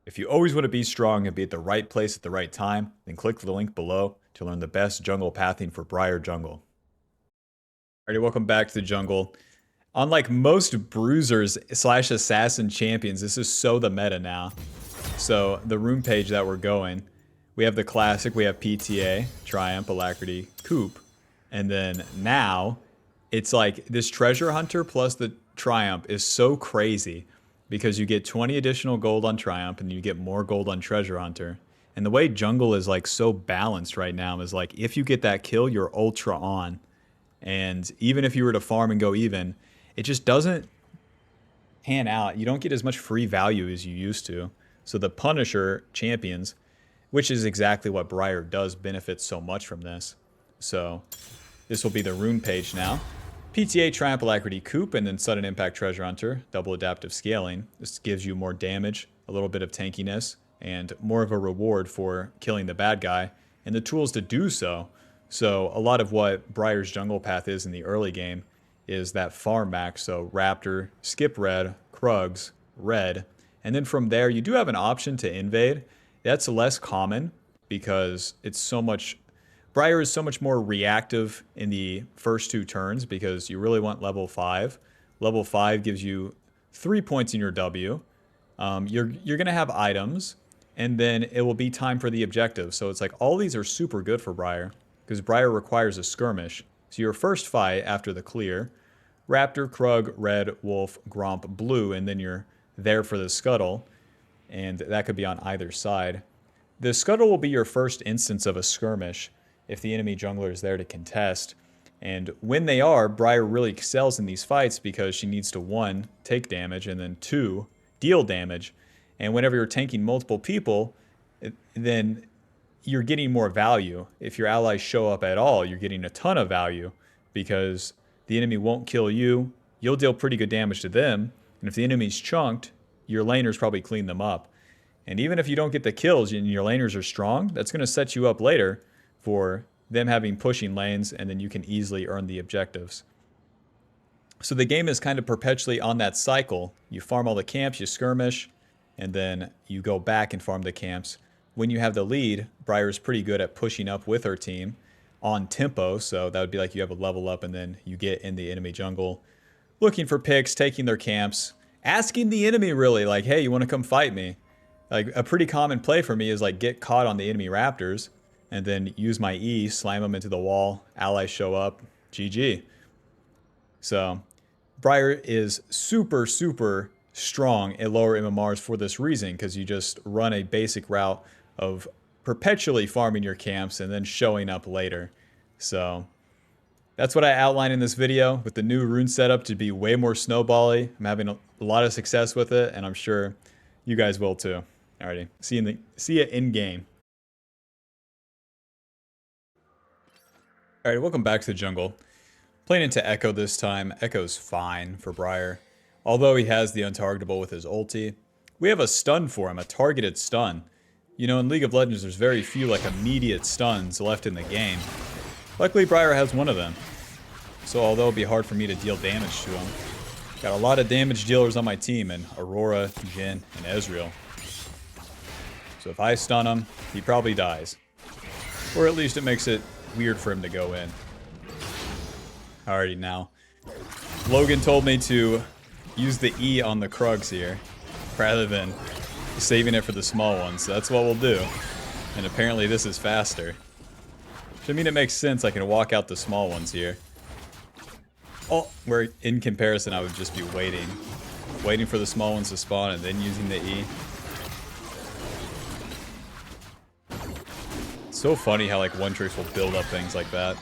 If you always want to be strong and be at the right place at the right time, then click the link below to learn the best jungle pathing for Briar Jungle. Alrighty, welcome back to the jungle. Unlike most bruisers / assassin champions, this is so the meta now. So the rune page that we're going, we have the classic, we have PTA, Triumph, Alacrity, Coup, and then now it's like this treasure hunter plus the Triumph is so crazy because you get 20 additional gold on Triumph and you get more gold on Treasure Hunter. And the way jungle is like so balanced right now is like if you get that kill, you're ultra on. And even if you were to farm and go even, it just doesn't pan out. You don't get as much free value as you used to. So the Punisher champions, which is exactly what Briar does, benefit so much from this. So this will be the rune page now. PTA, Triumph, Alacrity, Coup, and then Sudden Impact Treasure Hunter, double adaptive scaling. This gives you more damage, a little bit of tankiness, and more of a reward for killing the bad guy, and the tools to do so. So a lot of what Briar's jungle path is in the early game is that farm max, so Raptor, Skip Red, Krugs, Red, and then from there you do have an option to invade. That's less common because it's so much... Briar is so much more reactive in the first 2 turns because you really want level 5. Level 5 gives you 3 points in your W. You're going to have items, and then it will be time for the objective. So it's like all these are super good for Briar because Briar requires a skirmish. So your first fight after the clear, Raptor, Krug, Red, Wolf, Gromp, Blue, and then you're there for the scuttle, and that could be on either side. The scuttle will be your first instance of a skirmish if the enemy jungler is there to contest. And when they are, Briar really excels in these fights because she needs to 1, take damage, and then 2, deal damage. And whenever you're tanking multiple people, then you're getting more value. If your allies show up at all, you're getting a ton of value because the enemy won't kill you. You'll deal pretty good damage to them. And if the enemy's chunked, your laners probably clean them up. And even if you don't get the kills and your laners are strong, that's going to set you up later for them having pushing lanes, and then you can easily earn the objectives. So the game is kind of perpetually on that cycle. You farm all the camps, you skirmish, and then you go back and farm the camps. When you have the lead, Briar is pretty good at pushing up with her team on tempo, so that would be like you have a level up and then you get in the enemy jungle, looking for picks, taking their camps, asking the enemy really like, hey, you want to come fight me? Like a pretty common play for me is like get caught on the enemy raptors, and then use my E, slam them into the wall, allies show up, GG. So, Briar is super, super strong at lower MMRs for this reason, because you just run a basic route of perpetually farming your camps and then showing up later. So, that's what I outlined in this video with the new rune setup to be way more snowball-y. I'm having a lot of success with it, and I'm sure you guys will too. Alrighty, see ya in game. Alright, welcome back to the jungle. Playing into Echo this time. Echo's fine for Briar. Although he has the untargetable with his ulti. We have a stun for him, a targeted stun. You know, in League of Legends, there's very few like immediate stuns left in the game. Luckily, Briar has one of them. So although it'll be hard for me to deal damage to him, got a lot of damage dealers on my team in Aurora, Jhin, and Ezreal. So if I stun him, he probably dies. Or at least it makes it weird for him to go in. Alrighty, now Logan told me to use the E on the Krugs here rather than saving it for the small ones, so that's what we'll do. And apparently this is faster. Which, I mean, it makes sense. I can walk out the small ones here. Oh, where in comparison I would just be waiting for the small ones to spawn and then using the E. So funny how like one tricks will build up things like that.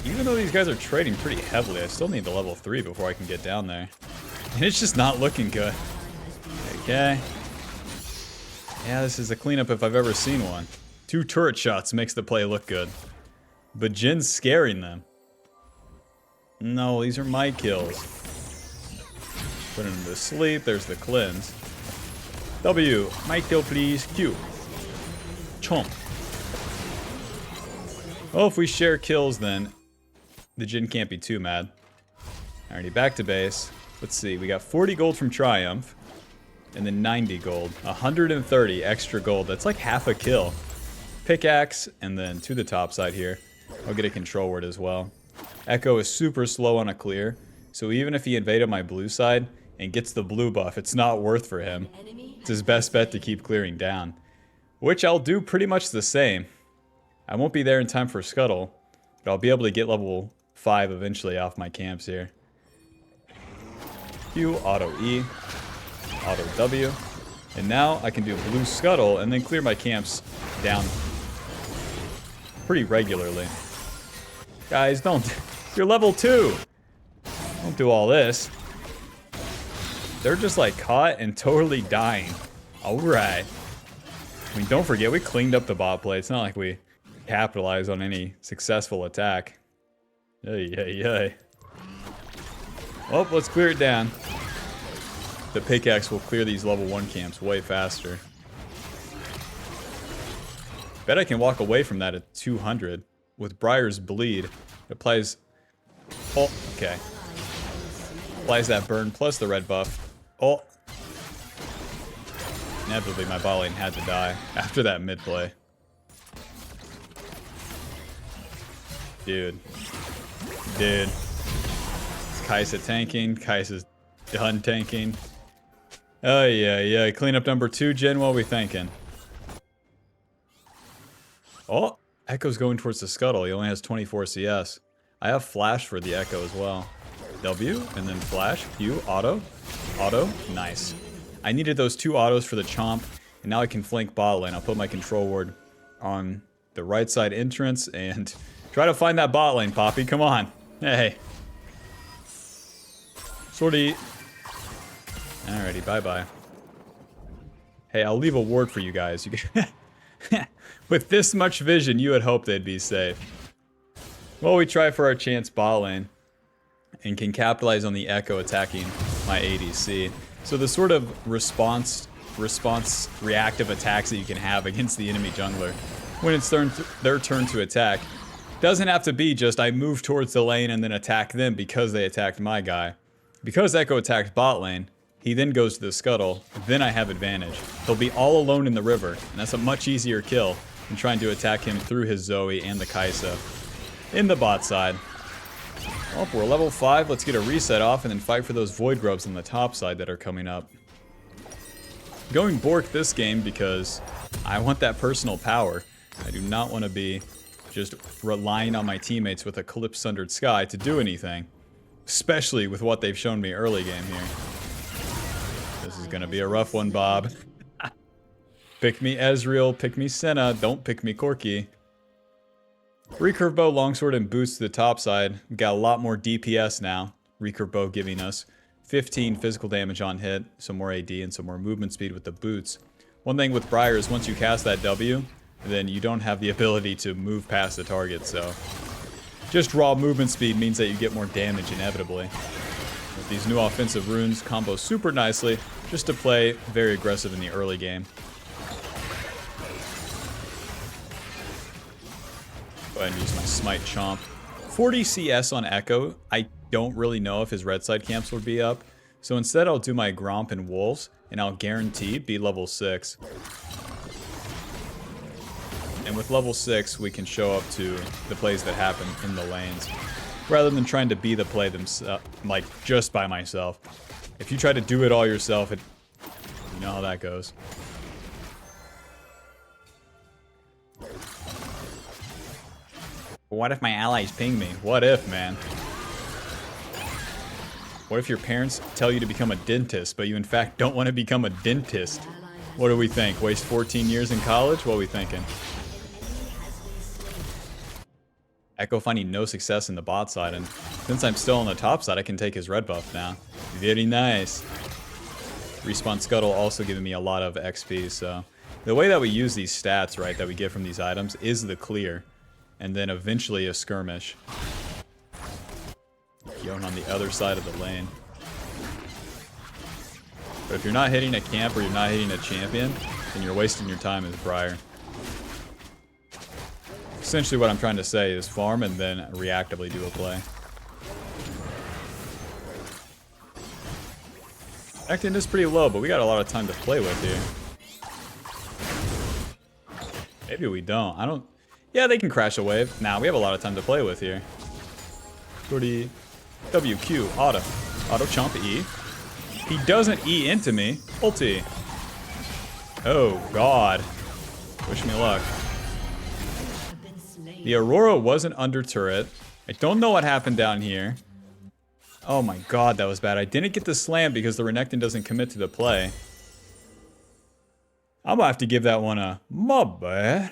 Even though these guys are trading pretty heavily, I still need the level 3 before I can get down there. And it's just not looking good. Okay. Yeah, this is a cleanup if I've ever seen one. 2 turret shots makes the play look good. But Jin's scaring them. No, these are my kills. Put him to sleep, there's the cleanse. W, my kill please, Q. Chomp. Well, if we share kills then, the Jhin can't be too mad. Alrighty, back to base. Let's see, we got 40 gold from Triumph, and then 90 gold. 130 extra gold. That's like half a kill. Pickaxe, and then to the top side here, I'll get a control word as well. Echo is super slow on a clear, so even if he invaded my blue side and gets the blue buff, it's not worth for him. It's his best bet to keep clearing down, which I'll do pretty much the same. I won't be there in time for Scuttle, but I'll be able to get level 5 eventually off my camps here. Q, auto E, auto W, and now I can do blue Scuttle and then clear my camps down pretty regularly. Guys, don't. You're level 2. Don't do all this. They're just like caught and totally dying. Alright. I mean, don't forget, we cleaned up the bot play. It's not like we capitalized on any successful attack. Hey. Well, let's clear it down. The pickaxe will clear these level 1 camps way faster. Bet I can walk away from that at 200. With Briar's bleed, it applies... Oh, okay. Applies that burn plus the red buff. Oh. Inevitably, my bot lane had to die after that mid play. Dude. It's Kai'Sa tanking. Kai'Sa's done tanking. Oh, yeah. Cleanup number 2, Jen. What are we thinking? Oh, Echo's going towards the Scuttle. He only has 24 CS. I have Flash for the Echo as well. W, and then Flash, Q, auto, nice. I needed those 2 autos for the Chomp, and now I can flank bot lane. I'll put my control ward on the right side entrance and try to find that bot lane, Poppy. Come on. Hey. Sortie. Alrighty, bye-bye. Hey, I'll leave a ward for you guys. You can with this much vision, you would hope they'd be safe. Well, we try for our chance bot lane and can capitalize on the Echo attacking my ADC. So the sort of response reactive attacks that you can have against the enemy jungler when it's their turn to attack doesn't have to be just I move towards the lane and then attack them because they attacked my guy. Because Echo attacked bot lane, he then goes to the Scuttle, then I have advantage. He'll be all alone in the river, and that's a much easier kill than trying to attack him through his Zoe and the Kai'Sa. In the bot side. Well, we're level 5, let's get a reset off and then fight for those Void Grubs on the top side that are coming up. Going Bork this game because I want that personal power. I do not want to be just relying on my teammates with a Calypso Sundered Sky to do anything. Especially with what they've shown me early game here. This is gonna be a rough one, Bob. Pick me Ezreal, pick me Senna, don't pick me Corki. Recurve bow, longsword, and boots to the top side. We've got a lot more DPS now. Recurve bow giving us 15 physical damage on hit, some more AD, and some more movement speed with the boots. One thing with Briar is once you cast that W, then you don't have the ability to move past the target, so... Just raw movement speed means that you get more damage inevitably. With these new offensive runes combo super nicely, just to play very aggressive in the early game. Go ahead and use my Smite Chomp. 40 CS on Echo. I don't really know if his red side camps will be up. So instead I'll do my Gromp and Wolves, and I'll guarantee be level 6. And with level 6, we can show up to the plays that happen in the lanes. Rather than trying to be the play themselves, like, just by myself. If you try to do it all yourself, you know how that goes. What if my allies ping me? What if, man? What if your parents tell you to become a dentist, but you in fact don't want to become a dentist? What do we think? Waste 14 years in college? What are we thinking? Echo finding no success in the bot side, and since I'm still on the top side, I can take his red buff now. Very nice. Respawn Scuttle also giving me a lot of XP, so... The way that we use these stats, right, that we get from these items is the clear. And then eventually a skirmish. Going on the other side of the lane. But if you're not hitting a camp or you're not hitting a champion, then you're wasting your time as Briar. Essentially what I'm trying to say is farm and then reactively do a play. Renekton is pretty low, but we got a lot of time to play with here. Maybe we don't. I don't... Yeah, they can crash a wave. Nah, we have a lot of time to play with here. 30... WQ, auto. Auto chomp E. He doesn't E into me. Ulti. Oh, God. Wish me luck. The Aurora wasn't under turret. I don't know what happened down here. Oh my God, that was bad. I didn't get the slam because the Renekton doesn't commit to the play. I'm gonna have to give that one a my bad.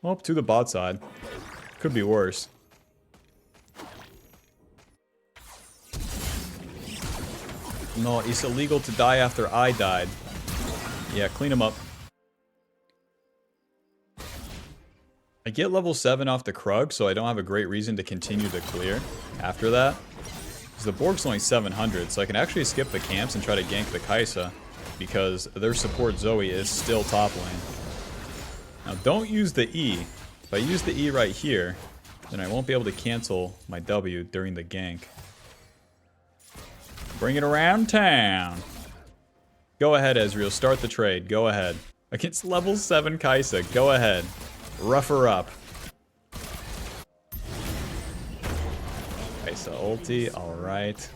Well, to the bot side. Could be worse. No, it's illegal to die after I died. Yeah, clean him up. I get level 7 off the Krug, so I don't have a great reason to continue to clear after that. Because the Borg's only 700, so I can actually skip the camps and try to gank the Kai'Sa. Because their support Zoe is still top lane. Now don't use the E. If I use the E right here, then I won't be able to cancel my W during the gank. Bring it around town. Go ahead, Ezreal. Start the trade. Go ahead. Against level 7 Kai'Sa. Go ahead. Rough her up. Kai'Sa ulti. Alright.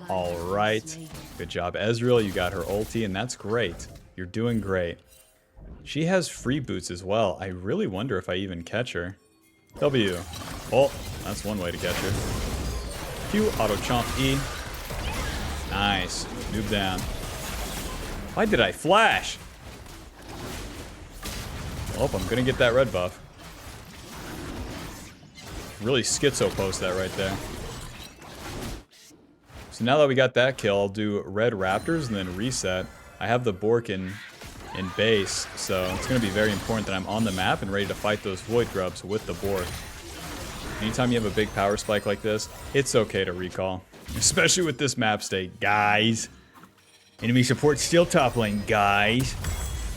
Alright. Good job, Ezreal. You got her ulti, and that's great. You're doing great. She has free boots as well. I really wonder if I even catch her. W. Oh, that's one way to catch her. Q. Auto chomp E. Nice. Move down. Why did I flash? Oh, I'm gonna get that red buff. Really schizo post that right there. So now that we got that kill, I'll do red raptors and then reset. I have the Bork in base, so it's gonna be very important that I'm on the map and ready to fight those void grubs with the Bork. Anytime you have a big power spike like this, it's okay to recall. Especially with this map state, guys. Enemy support still top lane, guys.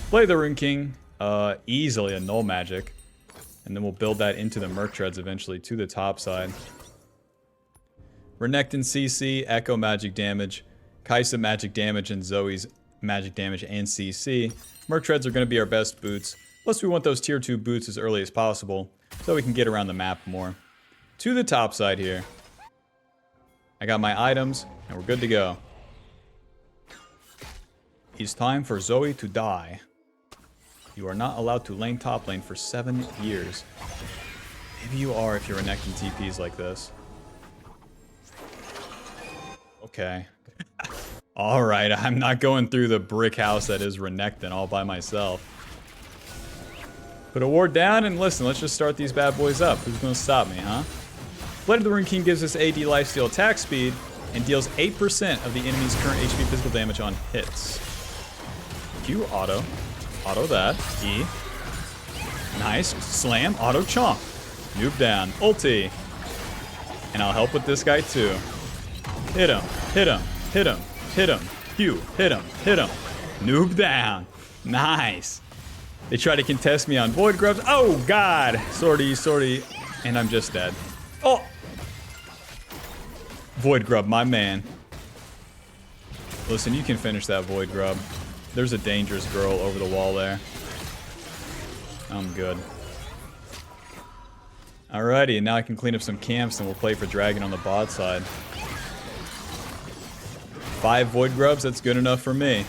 Play the Rune King, easily a null magic. And then we'll build that into the Merc Treads eventually to the top side. Renekton CC, Echo magic damage, Kai'Sa magic damage, and Zoe's magic damage and CC. Merc Treads are going to be our best boots. Plus we want those tier 2 boots as early as possible so we can get around the map more. To the top side here. I got my items, and we're good to go. It's time for Zoe to die. You are not allowed to lane top lane for 7 years. Maybe you are if you're Renekton TPs like this. Okay. Alright, I'm not going through the brick house that is Renekton all by myself. Put a ward down and listen, let's just start these bad boys up. Who's gonna stop me, huh? Blade of the Rune King gives us AD lifesteal attack speed and deals 8% of the enemy's current HP physical damage on hits. Q auto. Auto that. E. Nice. Slam. Auto chomp. Noob down. Ulti. And I'll help with this guy too. Hit him. Hit him. Hit him. Hit him. Q. Hit him. Hit him. Noob down. Nice. They try to contest me on void grubs. Oh God. Sortie. And I'm just dead. Oh. Void grub, my man. Listen, you can finish that void grub. There's a dangerous girl over the wall there. I'm good. Alrighty, and now I can clean up some camps and we'll play for Dragon on the bot side. 5 void grubs, that's good enough for me.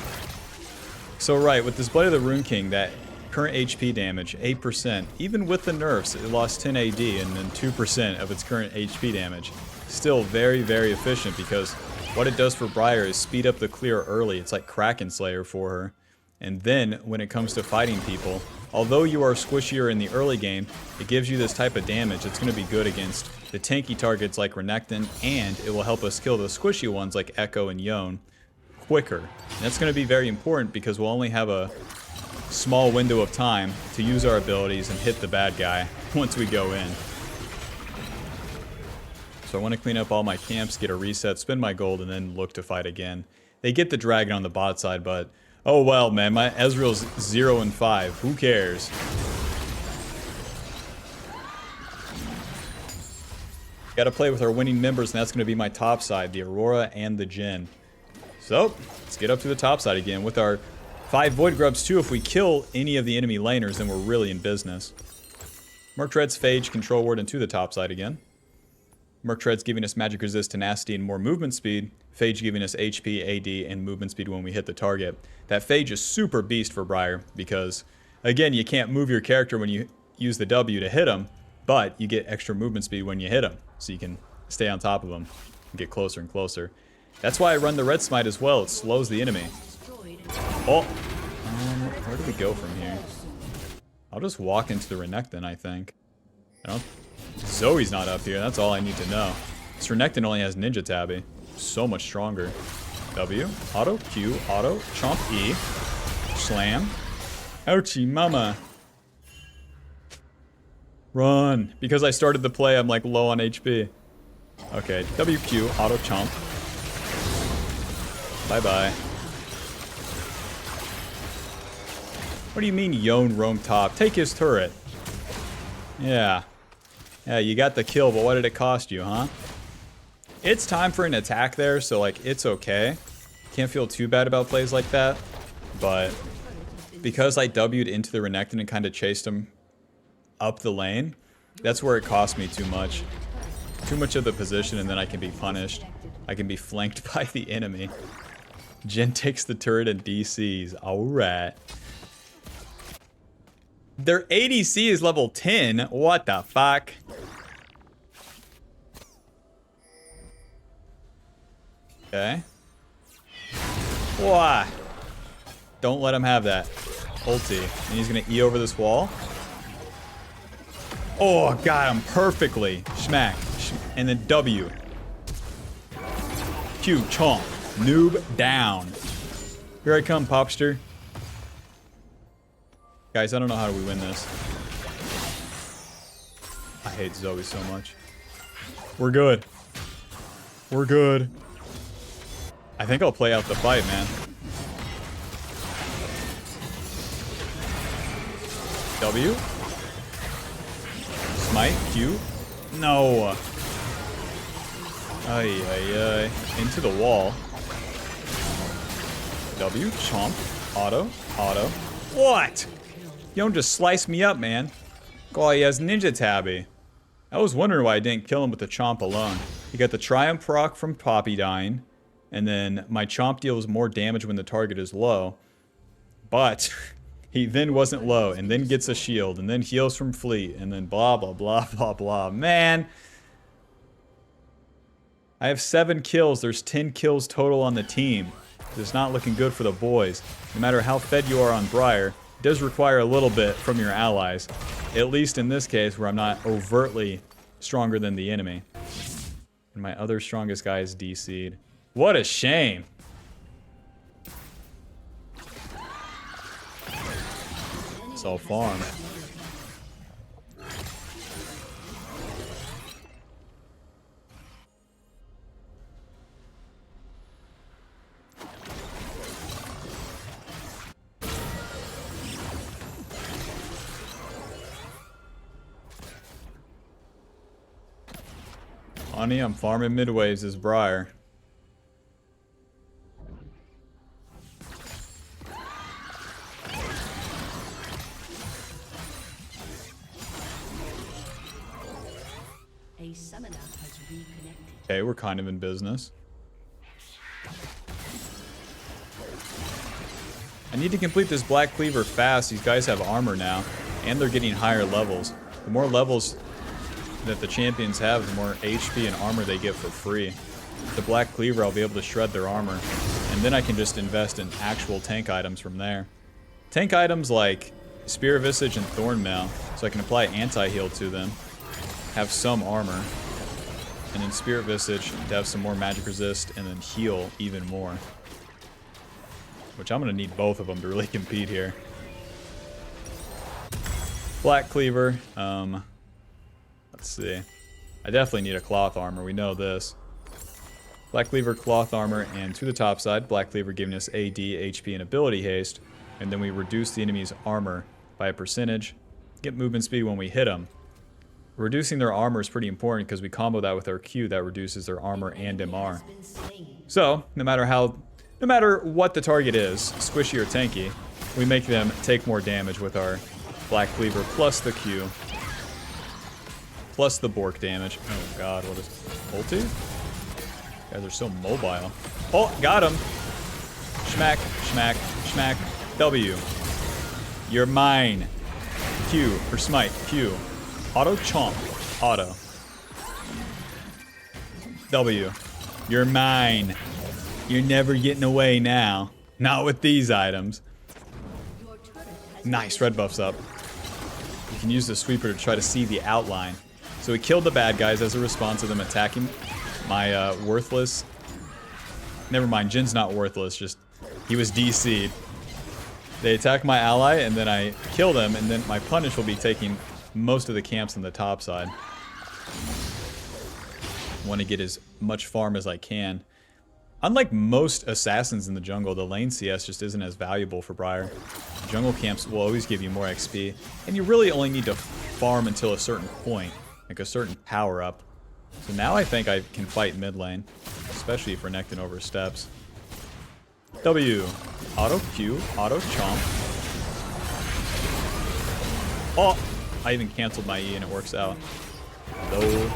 So right, with this Blade of the Rune King, that current HP damage, 8%. Even with the nerfs, it lost 10 AD and then 2% of its current HP damage. Still very, very efficient because what it does for Briar is speed up the clear early. It's like Kraken Slayer for her. And then, when it comes to fighting people, although you are squishier in the early game, it gives you this type of damage that's going to be good against the tanky targets like Renekton, and it will help us kill the squishy ones like Echo and Yone quicker. And that's going to be very important because we'll only have a small window of time to use our abilities and hit the bad guy once we go in. So I want to clean up all my camps, get a reset, spend my gold, and then look to fight again. They get the dragon on the bot side, but oh well, man, my Ezreal's 0 and 5. Who cares? Gotta play with our winning members, and that's gonna be my top side, the Aurora and the Jhin. So, let's get up to the top side again. With our 5 Void Grubs too, if we kill any of the enemy laners, then we're really in business. Murktread's Phage, Control Ward, into the top side again. Murktread's giving us magic resist, tenacity, and more movement speed. Phage giving us HP, AD, and movement speed when we hit the target. That Phage is super beast for Briar because, again, you can't move your character when you use the W to hit him, but you get extra movement speed when you hit him, so you can stay on top of him and get closer and closer. That's why I run the Red Smite as well. It slows the enemy. Oh, where do we go from here? I'll just walk into the Renekton, I think. Zoe's not up here. That's all I need to know. This Renekton only has Ninja Tabby. So much stronger. W, auto, Q, auto, chomp E, slam. Ouchie mama. Run. Because I started the play, I'm like low on HP. Okay, WQ, auto chomp. Bye-bye. What do you mean Yone roam top? Take his turret. Yeah. Yeah, you got the kill, but what did it cost you, huh? It's time for an attack there, so like it's okay. Can't feel too bad about plays like that. But because I W'd into the Renekton and kind of chased him up the lane, that's where it cost me too much. Too much of the position, and then I can be punished. I can be flanked by the enemy. Jhin takes the turret and DCs. Alright. Their ADC is level 10. What the fuck? Okay. Why? Don't let him have that. Ulti. And he's gonna E over this wall. Oh, got him perfectly. Smack. And then W. Q. Chomp. Noob down. Here I come, Popster. Guys, I don't know how we win this. I hate Zoe so much. We're good. We're good. I think I'll play out the fight, man. W. Smite. Q. No. Ay, ay, ay. Into the wall. W. Chomp. Auto. Auto. What? You don't just slice me up, man. Oh, he has Ninja Tabby. I was wondering why I didn't kill him with the Chomp alone. He got the Triumph proc from Poppy dying. And then my Chomp deals more damage when the target is low. But he then wasn't low, and then gets a shield, and then heals from Fleet, and then blah, blah, blah, blah, blah. Man. I have 7 kills. There's 10 kills total on the team. It's not looking good for the boys. No matter how fed you are on Briar, it does require a little bit from your allies. At least in this case, where I'm not overtly stronger than the enemy. And my other strongest guy is DC'd. What a shame. It's all farm. Honey, I'm farming midwaves as Briar. A summoner has reconnected. Okay, we're kind of in business. I need to complete this Black Cleaver fast. These guys have armor now, and they're getting higher levels. The more levels that the champions have, the more HP and armor they get for free. With the Black Cleaver, I'll be able to shred their armor, and then I can just invest in actual tank items from there. Tank items like Spear Visage and Thornmail, so I can apply anti-heal to them, have some armor, and then Spirit Visage to have some more magic resist, and then heal even more. Which I'm going to need both of them to really compete here. Black Cleaver, let's see. I definitely need a cloth armor, we know this. Black Cleaver, cloth armor, and to the top side, Black Cleaver giving us AD, HP, and ability haste. And then we reduce the enemy's armor by a percentage, get movement speed when we hit them. Reducing their armor is pretty important because we combo that with our Q that reduces their armor and MR. So, no matter how no matter what the target is, squishy or tanky, we make them take more damage with our Black Cleaver plus the Q. Plus the Bork damage. Oh god, what is... ulti? Guys are so mobile. Oh, got him! Schmack, schmack, schmack. W. You're mine. Q for smite. Q. Auto chomp. Auto. W. You're mine. You're never getting away now. Not with these items. Nice, red buff's up. You can use the sweeper to try to see the outline. So we killed the bad guys as a response to them attacking my worthless... Never mind, Jin's not worthless, just he was DC'd. They attack my ally and then I kill them, and then my punish will be taking most of the camps on the top side. Want to get as much farm as I can. Unlike most assassins in the jungle, the lane CS just isn't as valuable for Briar. Jungle camps will always give you more XP, and you really only need to farm until a certain point, like a certain power up. So now I think I can fight mid lane, especially if Renekton oversteps. W. Auto Q. Auto chomp. Oh! I even canceled my E and it works out. Low.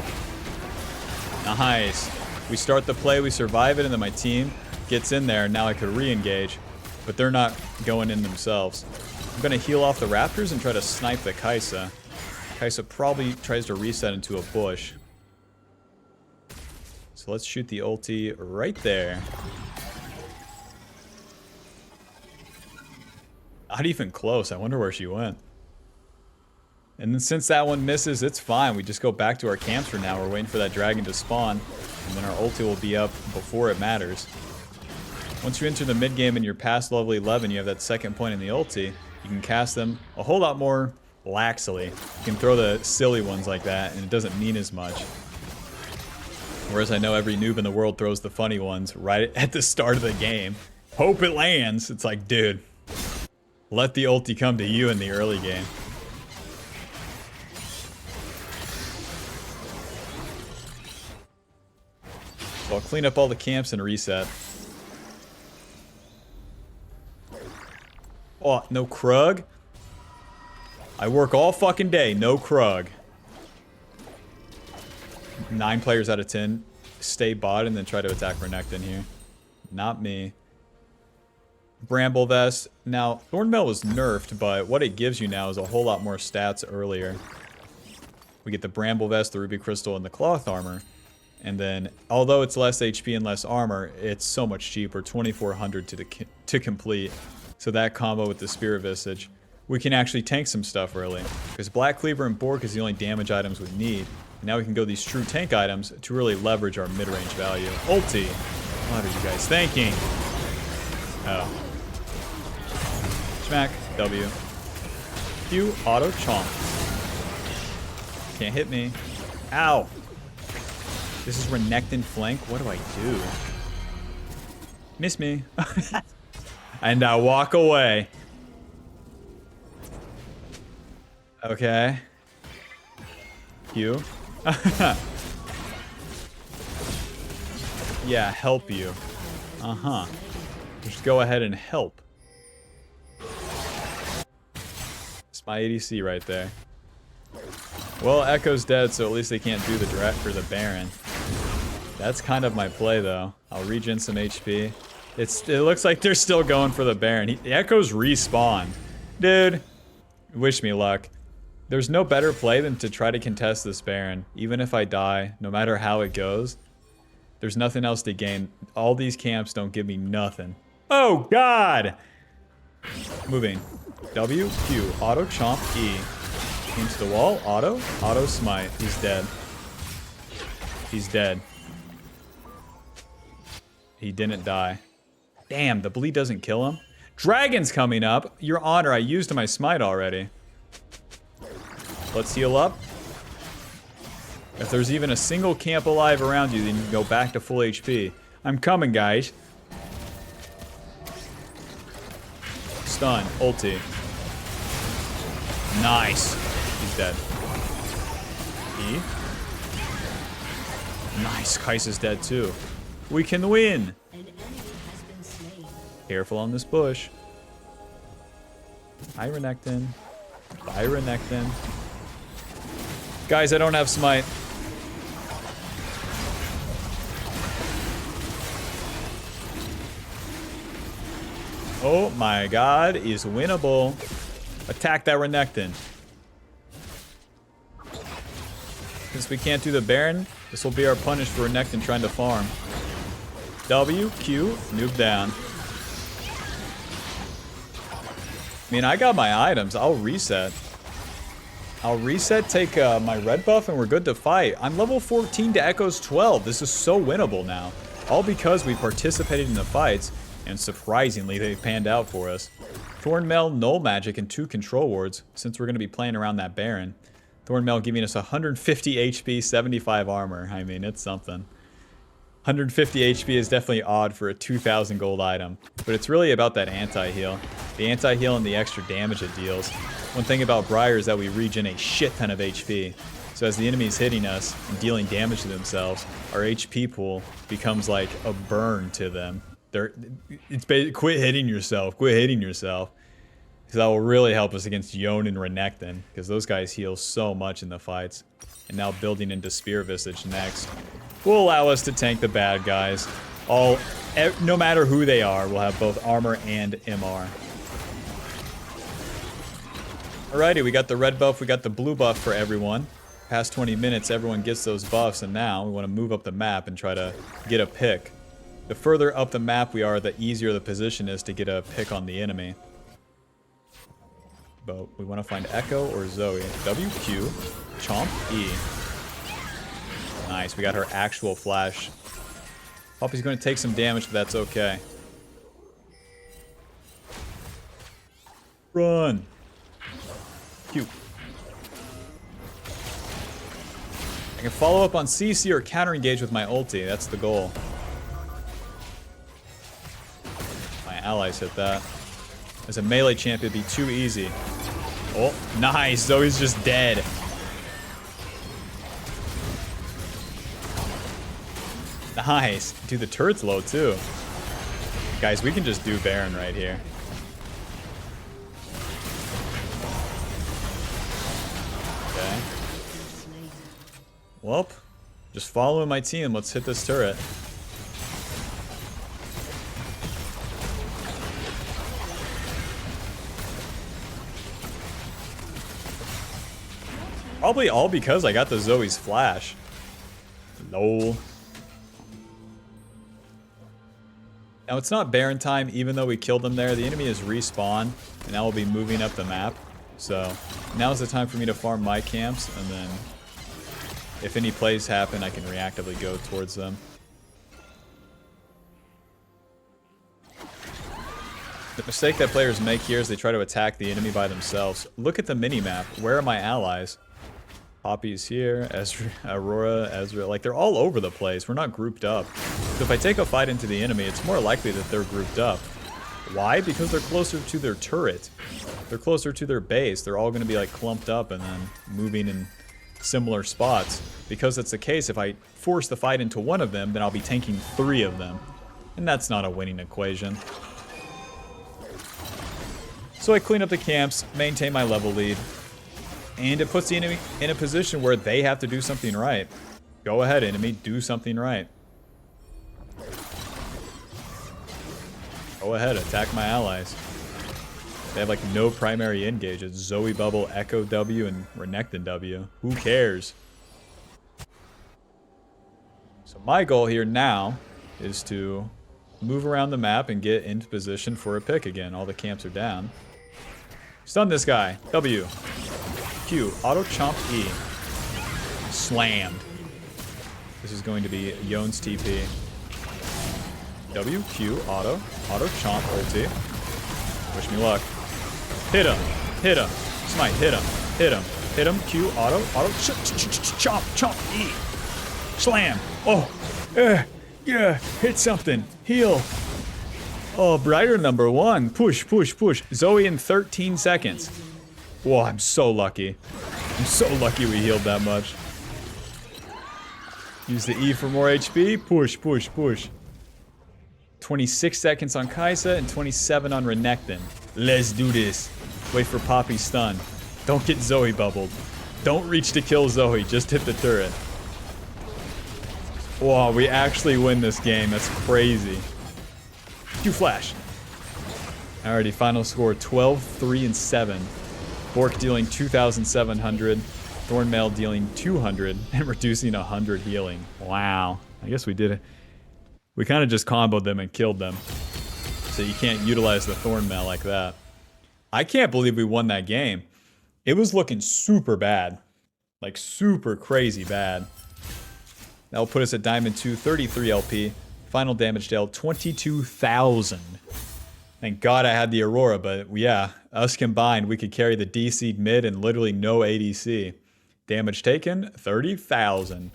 Nice. We start the play, we survive it, and then my team gets in there. Now I could re-engage, but they're not going in themselves. I'm going to heal off the Raptors and try to snipe the Kai'Sa. Kai'Sa probably tries to reset into a bush. So let's shoot the ulti right there. Not even close. I wonder where she went. And then since that one misses, it's fine. We just go back to our camps for now. We're waiting for that dragon to spawn. And then our ulti will be up before it matters. Once you enter the mid game and you're past level 11, you have that second point in the ulti. You can cast them a whole lot more laxly. You can throw the silly ones like that and it doesn't mean as much. Whereas I know every noob in the world throws the funny ones right at the start of the game. Hope it lands. It's like, dude, let the ulti come to you in the early game. So I'll clean up all the camps and reset. Oh, no Krug? I work all fucking day, no Krug. 9 players out of 10 stay bot and then try to attack Renekton here. Not me. Bramble Vest. Now, Thornmail was nerfed, but what it gives you now is a whole lot more stats earlier. We get the Bramble Vest, the Ruby Crystal, and the Cloth Armor. And then, although it's less HP and less armor, it's so much cheaper, 2,400 to complete. So that combo with the Spirit Visage, we can actually tank some stuff early. Because Black Cleaver and Bork is the only damage items we need. And now we can go these true tank items to really leverage our mid-range value. Ulti. What are you guys thinking? Oh. Smack. W. Q. Auto chomp. Can't hit me. Ow. This is Renekton flank. What do I do? Miss me. And I walk away. Okay. You. Yeah, help you. Uh-huh. Just go ahead and help. It's my ADC right there. Well, Echo's dead, so at least they can't do the direct for the Baron. That's kind of my play, though. I'll regen some HP. It looks like they're still going for the Baron. The Echo's respawned. Dude, wish me luck. There's no better play than to try to contest this Baron. Even if I die, no matter how it goes, there's nothing else to gain. All these camps don't give me nothing. Oh, God! Moving. W, Q, auto chomp, E. Into the wall, auto smite. He's dead. He's dead. He didn't die. Damn, the bleed doesn't kill him. Dragon's coming up. Your Honor, I used my smite already. Let's heal up. If there's even a single camp alive around you, then you can go back to full HP. I'm coming, guys. Stun, ulti. Nice. He's dead. E. Nice, Kai'Sa's dead too. We can win. An enemy has been slain. Careful on this bush. Hi, Renekton. Bye, Renekton. Guys, I don't have smite. Oh my god, is winnable. Attack that Renekton. Since we can't do the Baron, this will be our punish for Renekton trying to farm. W, Q, noob down. I mean, I got my items. I'll reset. Take my red buff, and we're good to fight. I'm level 14 to Echo's 12. This is so winnable now. All because we participated in the fights, and surprisingly, they panned out for us. Thornmail, Null Magic, and 2 control wards, since we're going to be playing around that Baron. Thornmail giving us 150 HP, 75 armor. I mean, it's something. 150 HP is definitely odd for a 2,000 gold item, but it's really about that anti-heal. The anti-heal and the extra damage it deals. One thing about Briar is that we regen a shit ton of HP. So as the enemy's hitting us and dealing damage to themselves, our HP pool becomes like a burn to them. Quit hitting yourself. Quit hitting yourself. Because that will really help us against Yone and Renekton, because those guys heal so much in the fights. And now building into Spear Visage next will allow us to tank the bad guys. No matter who they are, we'll have both armor and MR. Alrighty, we got the red buff, we got the blue buff for everyone. Past 20 minutes, everyone gets those buffs, and now we want to move up the map and try to get a pick. The further up the map we are, the easier the position is to get a pick on the enemy. But we want to find Echo or Zoe. WQ, Chomp, E. Nice, we got her actual flash. Poppy's going to take some damage, but that's okay. Run! Q. I can follow up on CC or counter engage with my ulti. That's the goal. My allies hit that. As a melee champ, it'd be too easy. Oh, nice. Zoe's just dead. Nice. Dude, the turret's low too. Guys, we can just do Baron right here. Okay. Well, just following my team. Let's hit this turret. Probably all because I got the Zoe's flash. Lol. Now it's not Baron time, even though we killed them there. The enemy is respawned, and now we'll be moving up the map. So now's the time for me to farm my camps, and then if any plays happen, I can reactively go towards them. The mistake that players make here is they try to attack the enemy by themselves. Look at the mini-map. Where are my allies? Poppy's here, Aurora, Ezra, like they're all over the place. We're not grouped up. So if I take a fight into the enemy, it's more likely that they're grouped up. Why? Because they're closer to their turret. They're closer to their base. They're all going to be like clumped up and then moving in similar spots. Because that's the case, if I force the fight into one of them, then I'll be tanking 3 of them. And that's not a winning equation. So I clean up the camps, maintain my level lead. And it puts the enemy in a position where they have to do something right. Go ahead, enemy, do something right. Go ahead, attack my allies. They have like no primary engage. It's Zoe Bubble, Echo W, and Renekton W. Who cares? So my goal here now is to move around the map and get into position for a pick again. All the camps are down. Stun this guy. W. Q, auto chomp E. Slammed. This is going to be Yone's TP. W, Q, auto chomp, ulti. Wish me luck. Hit him, smite, hit him, Q, auto, chomp, E. Slam. Oh, yeah, hit something, heal. Oh, Briar number 1, push. Zoe in 13 seconds. Whoa, I'm so lucky. I'm so lucky we healed that much. Use the E for more HP. Push. 26 seconds on Kaisa and 27 on Renekton. Let's do this. Wait for Poppy's stun. Don't get Zoe bubbled. Don't reach to kill Zoe, just hit the turret. Wow, we actually win this game. That's crazy. Do flash. Alrighty, final score 12, 3, and 7. Bork dealing 2,700. Thornmail dealing 200 and reducing 100 healing. Wow. I guess we did it. We kind of just comboed them and killed them. So you can't utilize the Thornmail like that. I can't believe we won that game. It was looking super bad. Like super crazy bad. That'll put us at Diamond 2, 33 LP. Final damage dealt 22,000. Thank God I had the Aurora, but yeah, us combined, we could carry the DC'd mid and literally no ADC. Damage taken, 30,000.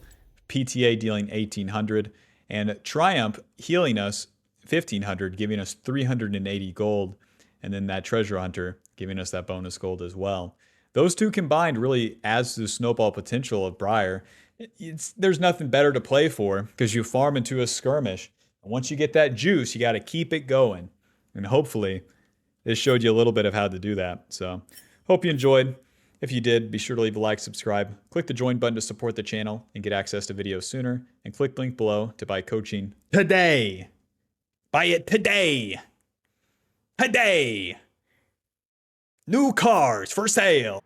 PTA dealing 1,800. And Triumph healing us 1,500, giving us 380 gold. And then that Treasure Hunter giving us that bonus gold as well. Those two combined really adds to the snowball potential of Briar. There's nothing better to play for because you farm into a skirmish. And once you get that juice, you got to keep it going. And hopefully, this showed you a little bit of how to do that. So, hope you enjoyed. If you did, be sure to leave a like, subscribe, click the join button to support the channel and get access to videos sooner, and click the link below to buy coaching today. Buy it today. Today. New cars for sale.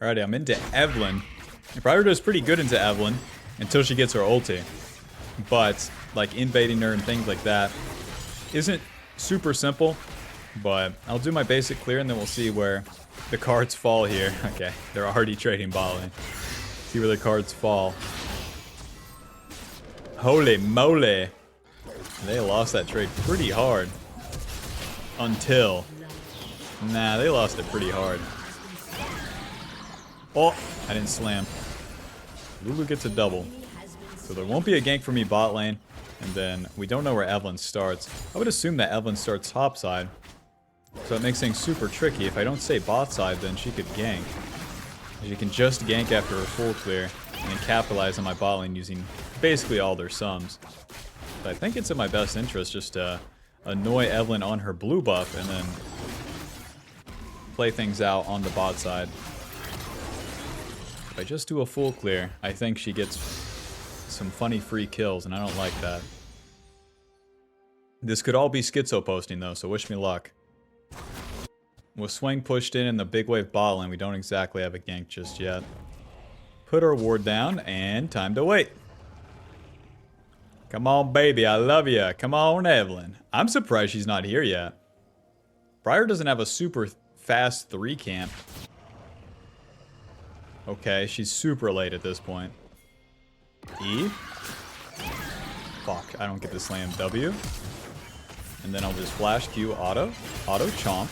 Alrighty, I'm into Evelyn. Briar does pretty good into Evelyn until she gets her ulti. But, like, invading her and things like that isn't super simple. But I'll do my basic clear and then we'll see where the cards fall here. Okay, they're already trading ball lane. See where the cards fall. Holy moly. They lost that trade pretty hard. Until... Nah, they lost it pretty hard. Oh, I didn't slam. Lulu gets a double. So there won't be a gank for me bot lane. And then we don't know where Evelyn starts. I would assume that Evelyn starts top side. So it makes things super tricky. If I don't say bot side, then she could gank. She can just gank after her full clear. And then capitalize on my bot lane using basically all their sums. But I think it's in my best interest just to annoy Evelyn on her blue buff and then play things out on the bot side. If I just do a full clear, I think she gets some funny free kills, and I don't like that. This could all be schizo posting though, so wish me luck. With Swing pushed in and the big wave bot lane, we don't exactly have a gank just yet. Put our ward down, and time to wait. Come on, baby, I love ya. Come on, Evelyn. I'm surprised she's not here yet. Briar doesn't have a super fast 3 camp. Okay, she's super late at this point. E. Fuck, I don't get the slam W. And then I'll just flash Q auto chomp.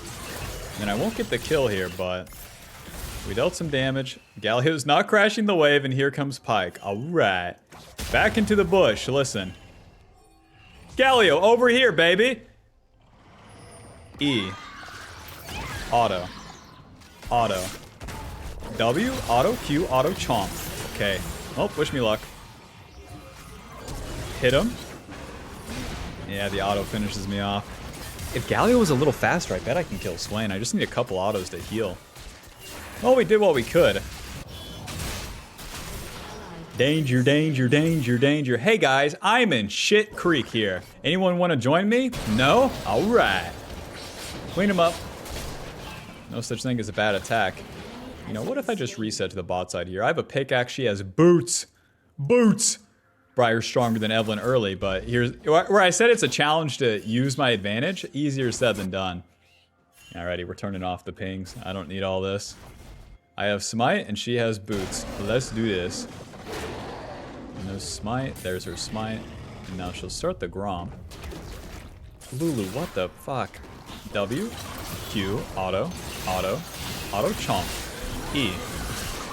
And I won't get the kill here, but we dealt some damage. Galio's not crashing the wave, and here comes Pyke. Alright. Back into the bush, listen. Galio, over here, baby! E. Auto. W, auto, Q, auto, chomp. Okay. Oh, wish me luck. Hit him. Yeah, the auto finishes me off. If Galio was a little faster, I bet I can kill Swain. I just need a couple autos to heal. Well, we did what we could. Danger, danger, danger, danger. Hey guys, I'm in shit creek here. Anyone want to join me? No? Alright. Clean him up. No such thing as a bad attack. You know, what if I just reset to the bot side here? I have a pickaxe, she has boots. Boots! Briar's stronger than Evelyn early, but here's where I said it's a challenge to use my advantage. Easier said than done. Alrighty, we're turning off the pings. I don't need all this. I have smite and she has boots. Let's do this. No smite. There's her smite. And now she'll start the Grom. Lulu, what the fuck? W, Q, auto, chomp. E.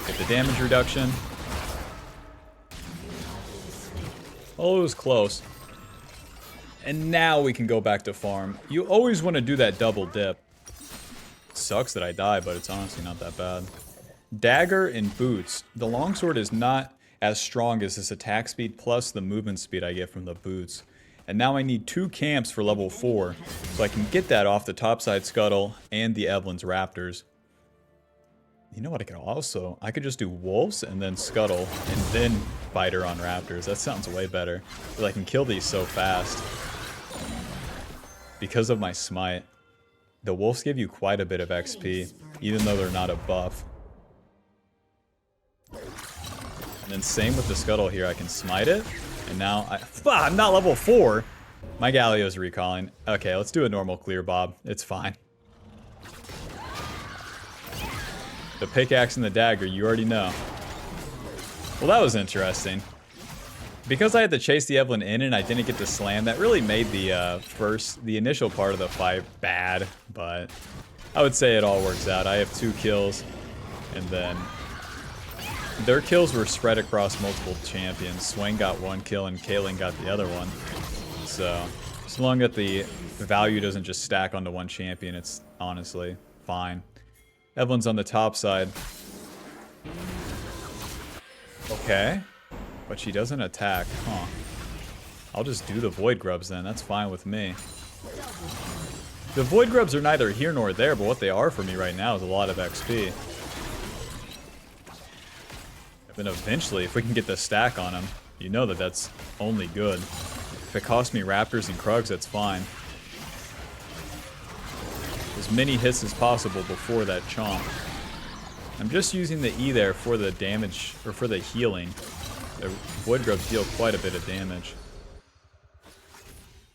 Get the damage reduction. Oh, it was close. And now we can go back to farm. You always want to do that double dip. Sucks that I die, but it's honestly not that bad. Dagger and boots. The longsword is not as strong as this attack speed plus the movement speed I get from the boots. And now I need 2 camps for level 4, so I can get that off the topside Scuttle and the Evelyn's Raptors. You know what I could just do Wolves and then Scuttle and then Biter on Raptors. That sounds way better. But I can kill these so fast. Because of my Smite. The Wolves give you quite a bit of XP, even though they're not a buff. And then same with the Scuttle here. I can Smite it. And now I'm not level 4. My Galio's recalling. Okay, let's do a normal clear, Bob. It's fine. The pickaxe and the dagger, you already know. Well, that was interesting. Because I had to chase the Evelyn in and I didn't get to slam, that really made the initial part of the fight bad. But I would say it all works out. I have 2 kills, and then their kills were spread across multiple champions. Swain got 1 kill and Caitlyn got the other one. So, as long as the value doesn't just stack onto one champion, it's honestly fine. Evelyn's on the top side. Okay. But she doesn't attack, huh? I'll just do the Void Grubs then, that's fine with me. The Void Grubs are neither here nor there, but what they are for me right now is a lot of XP. And then eventually, if we can get the stack on them, you know that that's only good. If it costs me Raptors and Krugs, that's fine. As many hits as possible before that chomp. I'm just using the E there for the damage, or for the healing. The Void Grubs deal quite a bit of damage.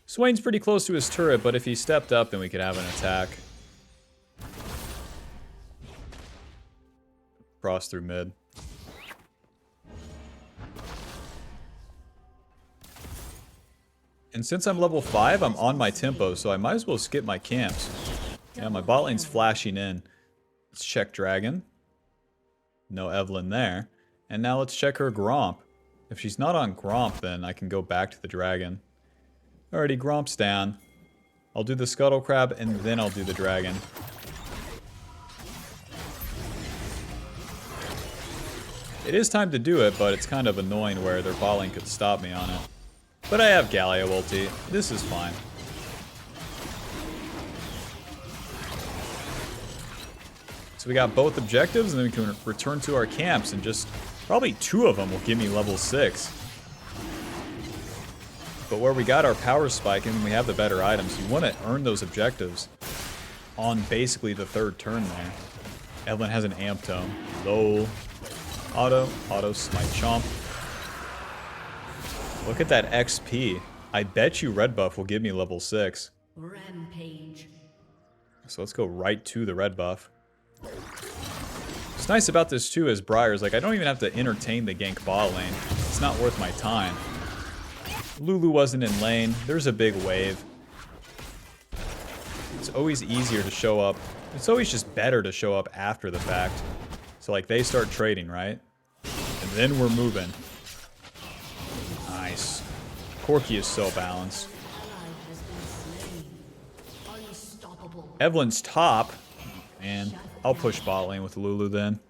Swain's pretty close to his turret, but if he stepped up, then we could have an attack. Cross through mid. And since I'm level 5, I'm on my tempo, so I might as well skip my camps. Yeah, my bot lane's flashing in. Let's check Dragon. No Evelyn there. And now let's check her Gromp. If she's not on Gromp, then I can go back to the Dragon. Alrighty, Gromp's down. I'll do the Scuttle Crab, and then I'll do the Dragon. It is time to do it, but it's kind of annoying where their bot lane could stop me on it. But I have Galio ulti. This is fine. So we got both objectives, and then we can return to our camps, and just probably 2 of them will give me level 6. But where we got our power spike and we have the better items, you want to earn those objectives on basically the 3rd turn there. Evelyn has an amp tome. Low. Auto smite chomp. Look at that XP. I bet you red buff will give me level 6. Rampage. So let's go right to the red buff. What's nice about this too is Briar's like I don't even have to entertain the gank bot lane. It's not worth my time. Lulu wasn't in lane. There's a big wave. It's always easier to show up. It's always just better to show up after the fact. So like they start trading, right? And then we're moving. Nice. Corki is so balanced. Evelyn's top. And I'll push bot lane with Lulu then.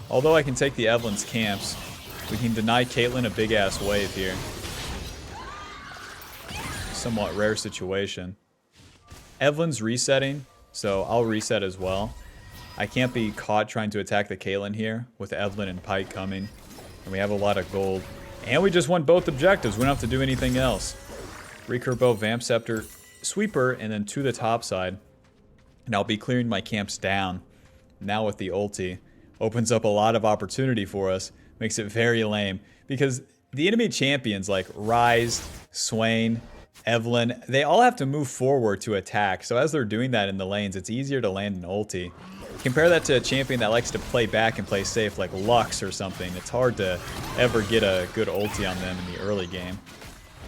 Although I can take the Evelyn's camps, we can deny Caitlyn a big ass wave here. Somewhat rare situation. Evelyn's resetting, so I'll reset as well. I can't be caught trying to attack the Caitlyn here with Evelyn and Pike coming. And we have a lot of gold. And we just won both objectives. We don't have to do anything else. Recurve Bow, Vamp Scepter, Sweeper, and then to the top side. And I'll be clearing my camps down. Now with the ulti. Opens up a lot of opportunity for us. Makes it very lame. Because the enemy champions like Ryze, Swain, Evelyn, they all have to move forward to attack. So as they're doing that in the lanes, it's easier to land an ulti. Compare that to a champion that likes to play back and play safe like Lux or something. It's hard to ever get a good ulti on them in the early game.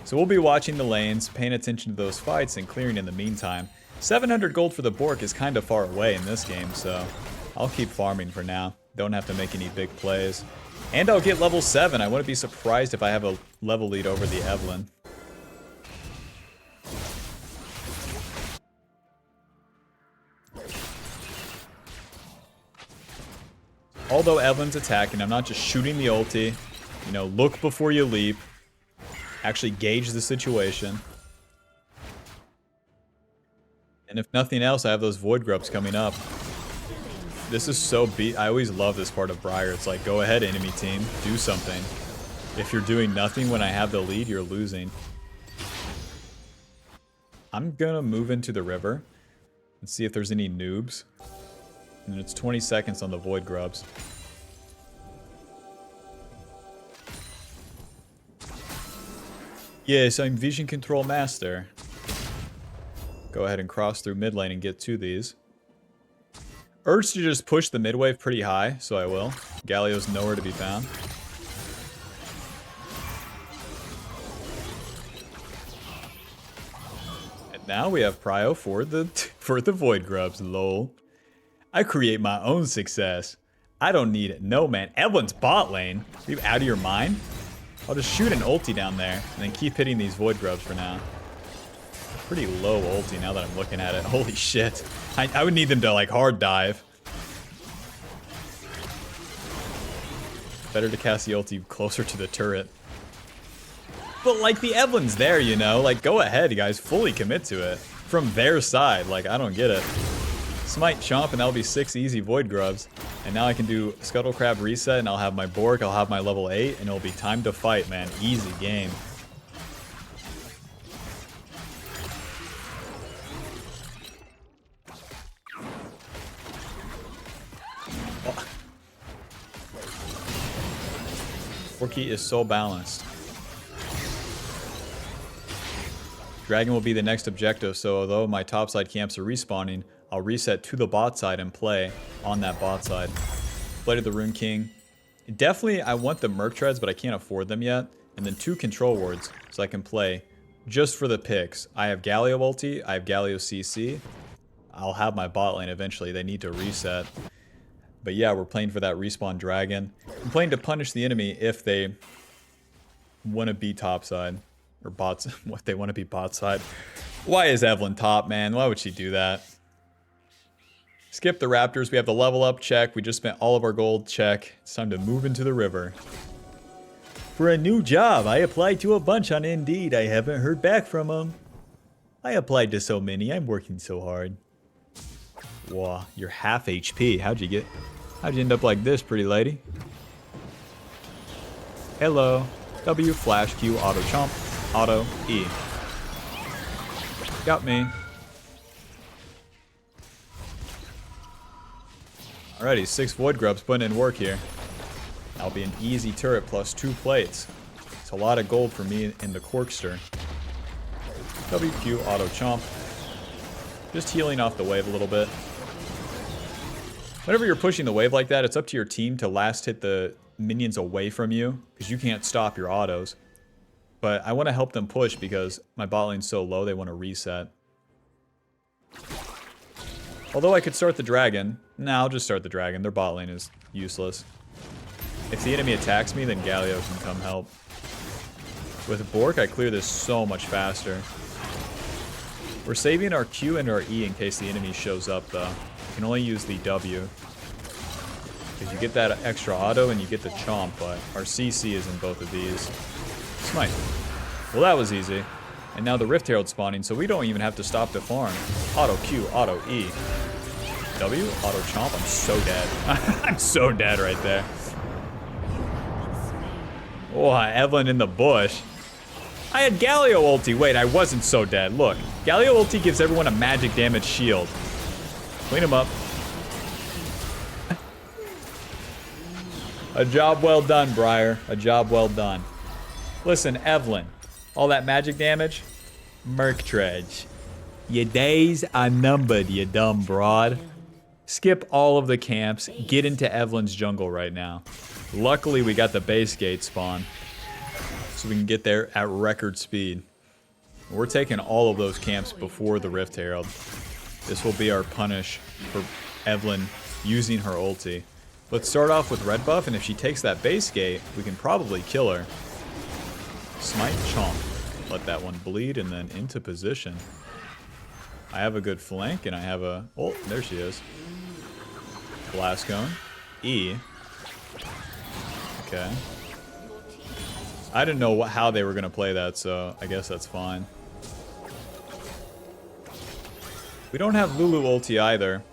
So we'll be watching the lanes, paying attention to those fights, and clearing in the meantime. 700 gold for the Bork is kind of far away in this game, so I'll keep farming for now. Don't have to make any big plays. And I'll get level 7. I wouldn't be surprised if I have a level lead over the Evelyn. Although Evelyn's attacking, I'm not just shooting the ulti. You know, look before you leap. actually gauge the situation. And if nothing else, I have those Void Grubs coming up. This is so I always love this part of Briar. It's like, go ahead, enemy team. Do something. If you're doing nothing when I have the lead, you're losing. I'm gonna move into the river and see if there's any noobs. And it's 20 seconds on the Void Grubs. Yes, I'm Vision Control Master. Go ahead and cross through mid lane and get to these. Urge to just push the mid wave pretty high, so I will. Galio's nowhere to be found. And now we have Prio for the Void Grubs, lol. I create my own success. I don't need it. No, man. Evelyn's bot lane. Are you out of your mind? I'll just shoot an ulti down there and then keep hitting these Void Grubs for now. Pretty low ulti now that I'm looking at it. Holy shit. I would need them to like hard dive. Better to cast the ulti closer to the turret. But like the Evelyn's there, you know? Like go ahead, you guys. Fully commit to it. From their side. Like I don't get it. Smite Chomp and that'll be 6 easy Void Grubs. And now I can do Scuttle Crab reset and I'll have my Bork, I'll have my level 8, and it'll be time to fight, man. Easy game. Borky is so balanced. Dragon will be the next objective, so although my topside camps are respawning, I'll reset to the bot side and play on that bot side. Played the Rune King. Definitely, I want the Merc Treads, but I can't afford them yet. And then 2 Control Wards, so I can play just for the picks. I have Galio ulti, I have Galio CC. I'll have my bot lane eventually. They need to reset. But yeah, we're playing for that respawn dragon. I'm playing to punish the enemy if they want to be topside. Or bots, what they want to be bot side. Why is Evelyn top, man? Why would she do that? Skip the Raptors. We have the level up check. We just spent all of our gold check. It's time to move into the river. For a new job, I applied to a bunch on Indeed. I haven't heard back from them. I applied to so many. I'm working so hard. Wow, you're half HP. How'd you end up like this, pretty lady? Hello. W, flash, Q, auto chomp, auto, E. Got me. Alrighty, 6 Void Grubs putting in work here. That'll be an easy turret plus 2 plates. It's a lot of gold for me in the Corkster. WQ auto chomp. Just healing off the wave a little bit. Whenever you're pushing the wave like that, it's up to your team to last hit the minions away from you, because you can't stop your autos. But I want to help them push because my bot lane's so low, they want to reset. Although I could start the dragon. Nah, I'll just start the dragon. Their bot lane is useless. If the enemy attacks me, then Galio can come help. With Bork, I clear this so much faster. We're saving our Q and our E in case the enemy shows up, though. You can only use the W. Because you get that extra auto and you get the chomp, but our CC is in both of these. Smite. Well, that was easy. And now the Rift Herald spawning, so we don't even have to stop to farm. Auto Q, auto E. W, auto chomp. I'm so dead. I'm so dead right there. Oh, Evelyn in the bush. I had Galio ulti. Wait, I wasn't so dead. Look, Galio ulti gives everyone a magic damage shield. Clean him up. A job well done, Briar. A job well done. Listen, Evelyn. All that magic damage? Merc Treads. Your days are numbered, you dumb broad. Skip all of the camps. Get into Evelyn's jungle right now. Luckily, we got the base gate spawn. So we can get there at record speed. We're taking all of those camps before the Rift Herald. This will be our punish for Evelyn using her ulti. Let's start off with red buff, and if she takes that base gate, we can probably kill her. Smite chomp. Let that one bleed, and then into position. I have a good flank, and I have a... Oh, there she is. Blast Cone. E. Okay. I didn't know how they were going to play that, so I guess that's fine. We don't have Lulu ulti either.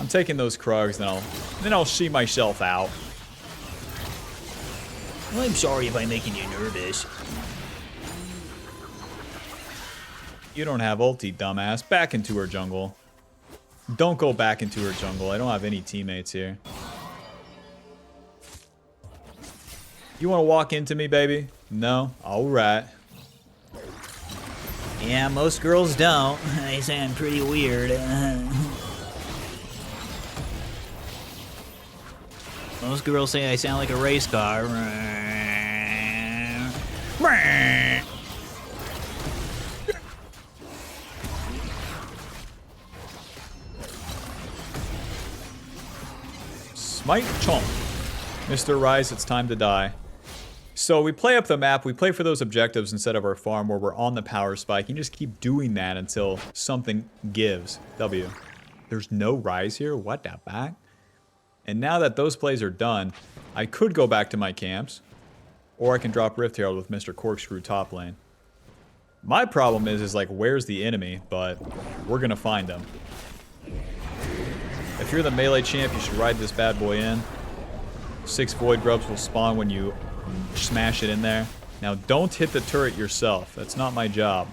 I'm taking those Krugs, then I'll see myself out. Well, I'm sorry if I'm making you nervous. You don't have ulti, dumbass. Back into her jungle. Don't go back into her jungle. I don't have any teammates here. You want to walk into me, baby? No? Alright. Yeah, most girls don't. They sound pretty weird. Most girls say I sound like a race car. Smite chomp. Mr. Rise, it's time to die. So we play up the map, we play for those objectives instead of our farm where we're on the power spike. You just keep doing that until something gives. W. There's no Rise here? What the fuck? And now that those plays are done, I could go back to my camps, or I can drop Rift Herald with Mr. Corkscrew top lane. My problem is like, where's the enemy? But we're gonna find him. If you're the melee champ, you should ride this bad boy in. 6 Void Grubs will spawn when you smash it in there. Now, don't hit the turret yourself. That's not my job.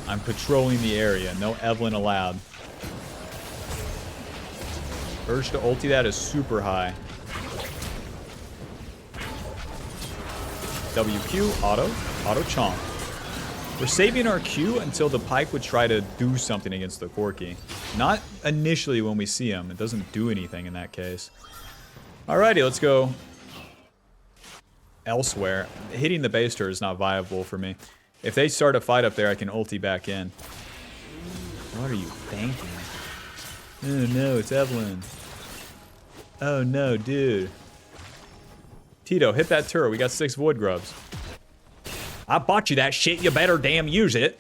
I'm patrolling the area. No Evelyn allowed. Urge to ulti that is super high. WQ, auto chomp. We're saving our Q until the Pyke would try to do something against the Corki. Not initially when we see him. It doesn't do anything in that case. Alrighty, let's go elsewhere. Hitting the base turret is not viable for me. If they start a fight up there, I can ulti back in. What are you thinking? Oh no, it's Evelyn. Oh no, dude. Tito, hit that turret. We got 6 Void Grubs. I bought you that shit. You better damn use it.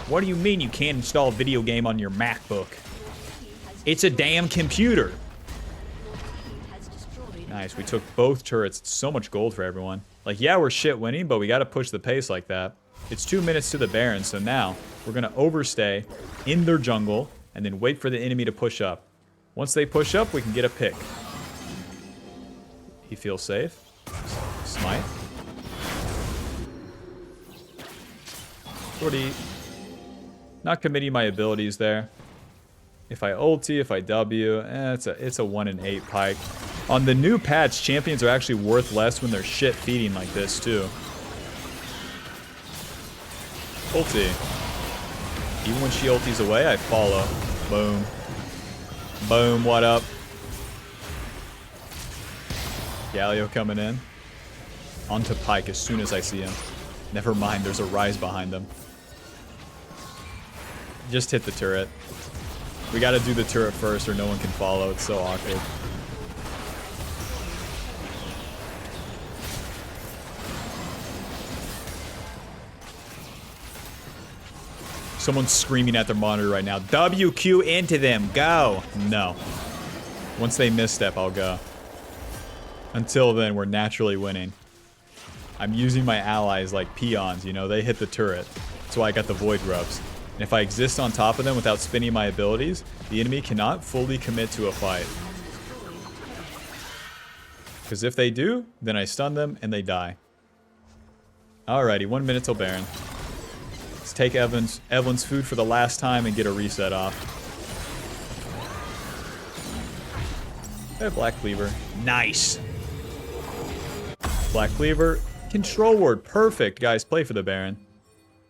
What do you mean you can't install a video game on your MacBook? It's a damn computer. Nice, we took both turrets. It's so much gold for everyone. Like, yeah, we're shit winning, but we gotta push the pace like that. It's 2 minutes to the Baron, so now we're gonna overstay in their jungle and then wait for the enemy to push up. Once they push up, we can get a pick. He feels safe. Smite. Shorty. Not committing my abilities there. If I ulti, if I W, it's a 1 in 8 Pyke. On the new patch, champions are actually worth less when they're shit feeding like this too. Ulti. Even when she ultis away, I follow. Boom. Boom, what up? Galio coming in. Onto Pyke as soon as I see him. Never mind, there's a Rise behind him. Just hit the turret. We gotta do the turret first or no one can follow. It's so awkward. Someone's screaming at their monitor right now. WQ into them. Go. No. Once they misstep, I'll go. Until then, we're naturally winning. I'm using my allies like peons, you know? They hit the turret. That's why I got the Void Grubs. And if I exist on top of them without spinning my abilities, the enemy cannot fully commit to a fight. Because if they do, then I stun them and they die. Alrighty, 1 minute till Baron. Let's take Evelyn's food for the last time and get a reset off. Hey, Black Cleaver. Nice. Black Cleaver. Control ward. Perfect. Guys, play for the Baron.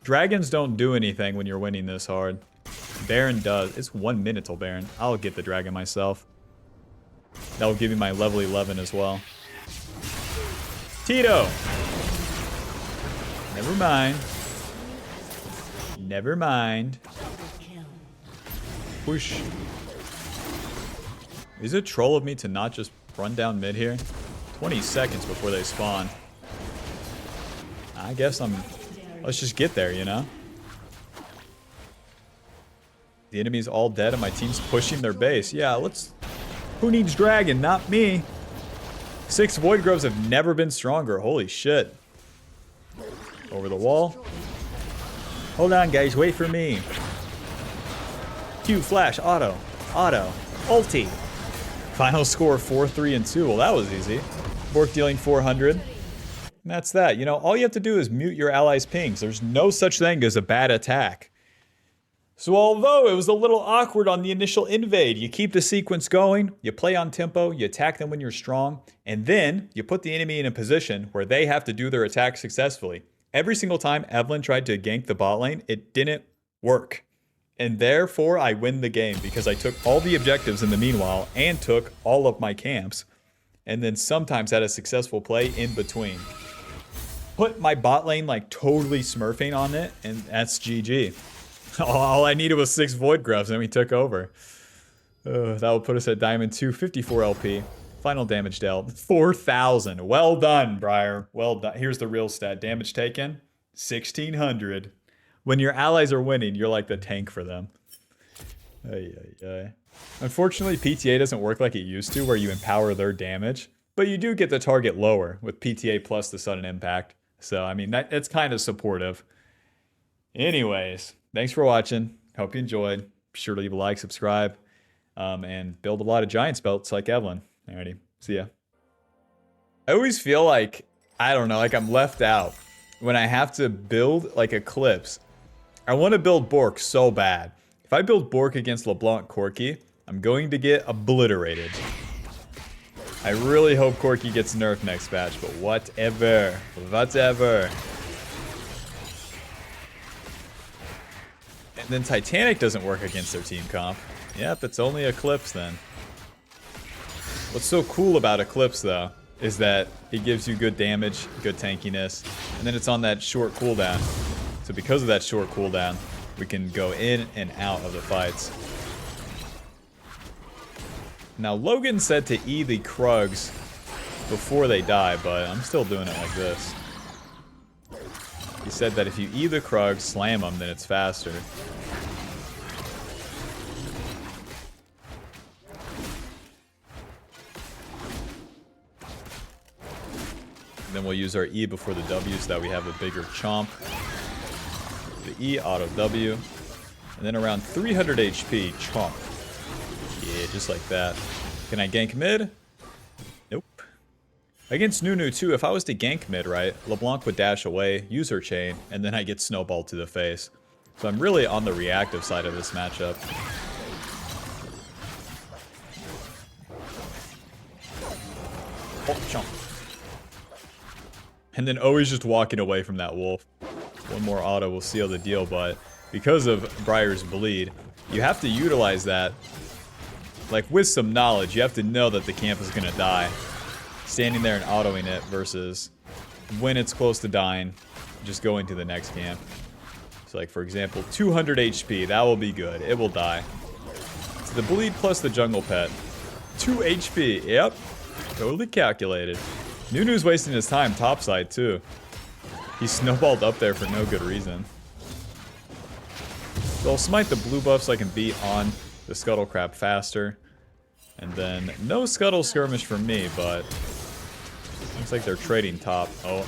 Dragons don't do anything when you're winning this hard. Baron does. It's 1 minute till Baron. I'll get the dragon myself. That will give me my level 11 as well. Tito! Never mind. Never mind. Whoosh. Is it troll of me to not just run down mid here? 20 seconds before they spawn. I guess let's just get there, you know? The enemy's all dead and my team's pushing their base. Yeah, who needs dragon? Not me. 6 Void Groves have never been stronger. Holy shit. Over the wall. Hold on, guys. Wait for me. Q, flash, auto, ulti. Final score 4-3 and 2. Well, that was easy. Bork dealing 400. And that's that. You know, all you have to do is mute your allies' pings. There's no such thing as a bad attack. So although it was a little awkward on the initial invade, you keep the sequence going, you play on tempo, you attack them when you're strong, and then you put the enemy in a position where they have to do their attack successfully. Every single time Evelyn tried to gank the bot lane, it didn't work. And therefore, I win the game because I took all the objectives in the meanwhile and took all of my camps. And then sometimes had a successful play in between. Put my bot lane like totally smurfing on it, and that's GG. All I needed was 6 Void Grubs, and we took over. That will put us at Diamond 2, 54 LP. Final damage dealt, 4,000. Well done, Briar. Well done. Here's the real stat. Damage taken, 1,600. When your allies are winning, you're like the tank for them. Unfortunately, PTA doesn't work like it used to, where you empower their damage. But you do get the target lower with PTA plus the sudden impact. So, I mean, it's kind of supportive. Anyways, thanks for watching. Hope you enjoyed. Be sure to leave a like, subscribe, and build a lot of Giants belts like Evelyn. Alrighty, see ya. I always feel like, I don't know, like I'm left out when I have to build like Eclipse. I want to build Bork so bad. If I build Bork against LeBlanc Corki, I'm going to get obliterated. I really hope Corki gets nerfed next patch, but whatever. Whatever. And then Titanic doesn't work against their team comp. Yep, it's only Eclipse then. What's so cool about Eclipse though, is that it gives you good damage, good tankiness, and then it's on that short cooldown. So because of that short cooldown, we can go in and out of the fights. Now Logan said to E the Krugs before they die, but I'm still doing it like this. He said that if you E the Krugs, slam them, then it's faster. Then we'll use our E before the W so that we have a bigger chomp. The E, auto W. And then around 300 HP, chomp. Yeah, just like that. Can I gank mid? Nope. Against Nunu too, if I was to gank mid, right, LeBlanc would dash away, use her chain, and then I get snowballed to the face. So I'm really on the reactive side of this matchup. Oh, chomp. And then always just walking away from that wolf. One more auto will seal the deal, but because of Briar's bleed, you have to utilize that. Like, with some knowledge, you have to know that the camp is going to die. Standing there and autoing it versus when it's close to dying, just going to the next camp. So, like, for example, 200 HP. That will be good. It will die. It's the bleed plus the jungle pet. 2 HP. Yep. Totally calculated. Nunu's wasting his time topside, too. He snowballed up there for no good reason. So I'll smite the blue buff so I can be on the Scuttle Crab faster. And then no Scuttle Skirmish for me, but looks like they're trading top. Oh.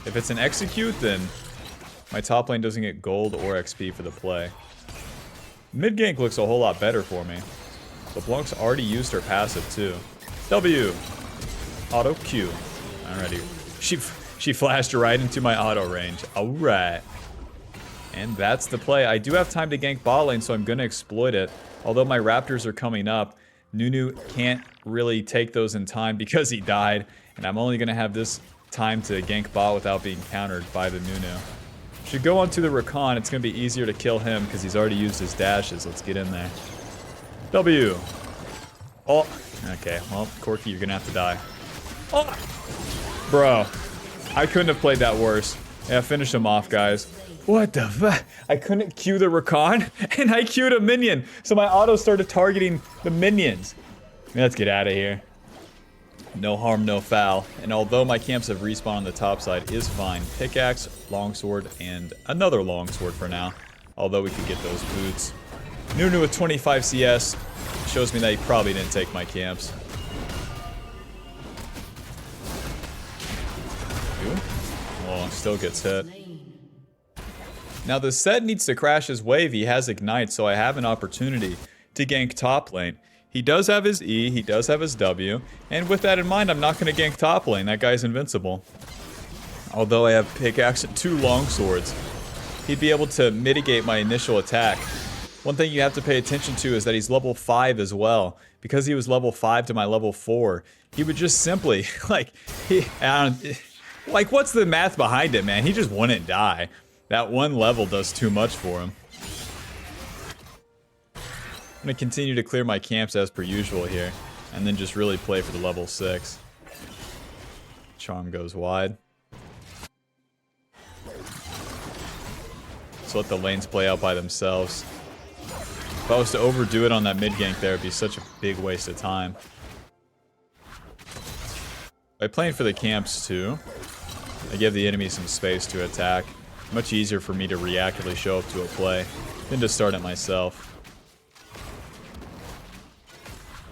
If it's an execute, then my top lane doesn't get gold or XP for the play. Mid gank looks a whole lot better for me. LeBlanc's already used her passive too. W. Auto Q. Alrighty. She flashed right into my auto range. Alright. And that's the play. I do have time to gank bot lane, so I'm going to exploit it. Although my Raptors are coming up, Nunu can't really take those in time because he died. And I'm only going to have this time to gank bot without being countered by the Nunu. Should go on to the Rakan. It's going to be easier to kill him because he's already used his dashes. Let's get in there. W. Oh. Okay, well, Corki, you're going to have to die. Oh. Bro. I couldn't have played that worse. Yeah, finish him off, guys. What the fuck? I couldn't Q the Rakan, and I Q'd a minion. So my auto started targeting the minions. Let's get out of here. No harm, no foul. And although my camps have respawned on the top side, is fine. Pickaxe, longsword, and another longsword for now. Although we could get those boots. Nunu with 25 CS shows me that he probably didn't take my camps. well, still gets hit. Now the set needs to crash his wave. He has Ignite, so I have an opportunity to gank top lane. He does have his E, he does have his W, and with that in mind, I'm not going to gank top lane. That guy's invincible. Although I have pickaxe and 2 longswords, he'd be able to mitigate my initial attack. One thing you have to pay attention to is that he's level 5 as well. Because he was level 5 to my level 4, he would just simply, like, what's the math behind it, man? He just wouldn't die. That one level does too much for him. I'm going to continue to clear my camps as per usual here, and then just really play for the level 6. Charm goes wide. So let the lanes play out by themselves. If I was to overdo it on that mid gank there, it'd be such a big waste of time. By playing for the camps too, I give the enemy some space to attack. Much easier for me to reactively show up to a play than to start it myself.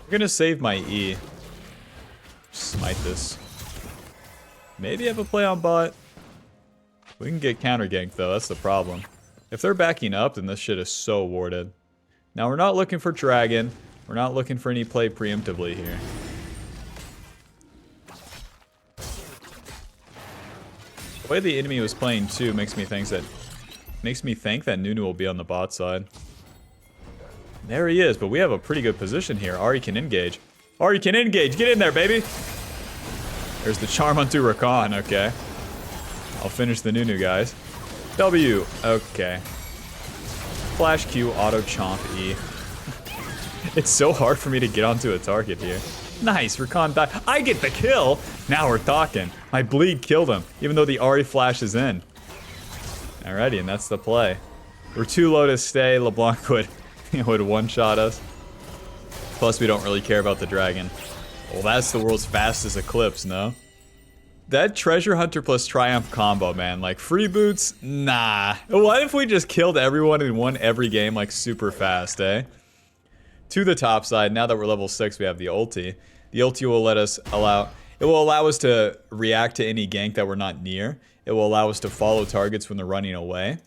I'm gonna save my E. Smite this. Maybe have a play on bot. We can get counter ganked though, that's the problem. If they're backing up, then this shit is so warded. Now we're not looking for dragon. We're not looking for any play preemptively here. The way the enemy was playing too makes me think that Nunu will be on the bot side. There he is, but we have a pretty good position here. Ahri can engage. Ahri can engage! Get in there, baby! There's the charm onto Rakan, okay. I'll finish the Nunu, guys. W, okay. Flash Q, auto chomp E. It's so hard for me to get onto a target here. Nice, Rakan died. I get the kill! Now we're talking. My bleed killed him, even though the Ahri flash is in. Alrighty, and that's the play. We're too low to stay. LeBlanc would one-shot us. Plus, we don't really care about the dragon. Well, that's the world's fastest Eclipse, no? That Treasure Hunter plus Triumph combo, man. Like, free boots? Nah. What if we just killed everyone and won every game, like, super fast, eh? To the top side, now that we're level 6, we have the ulti. The ulti will allow us to react to any gank that we're not near. It will allow us to follow targets when they're running away.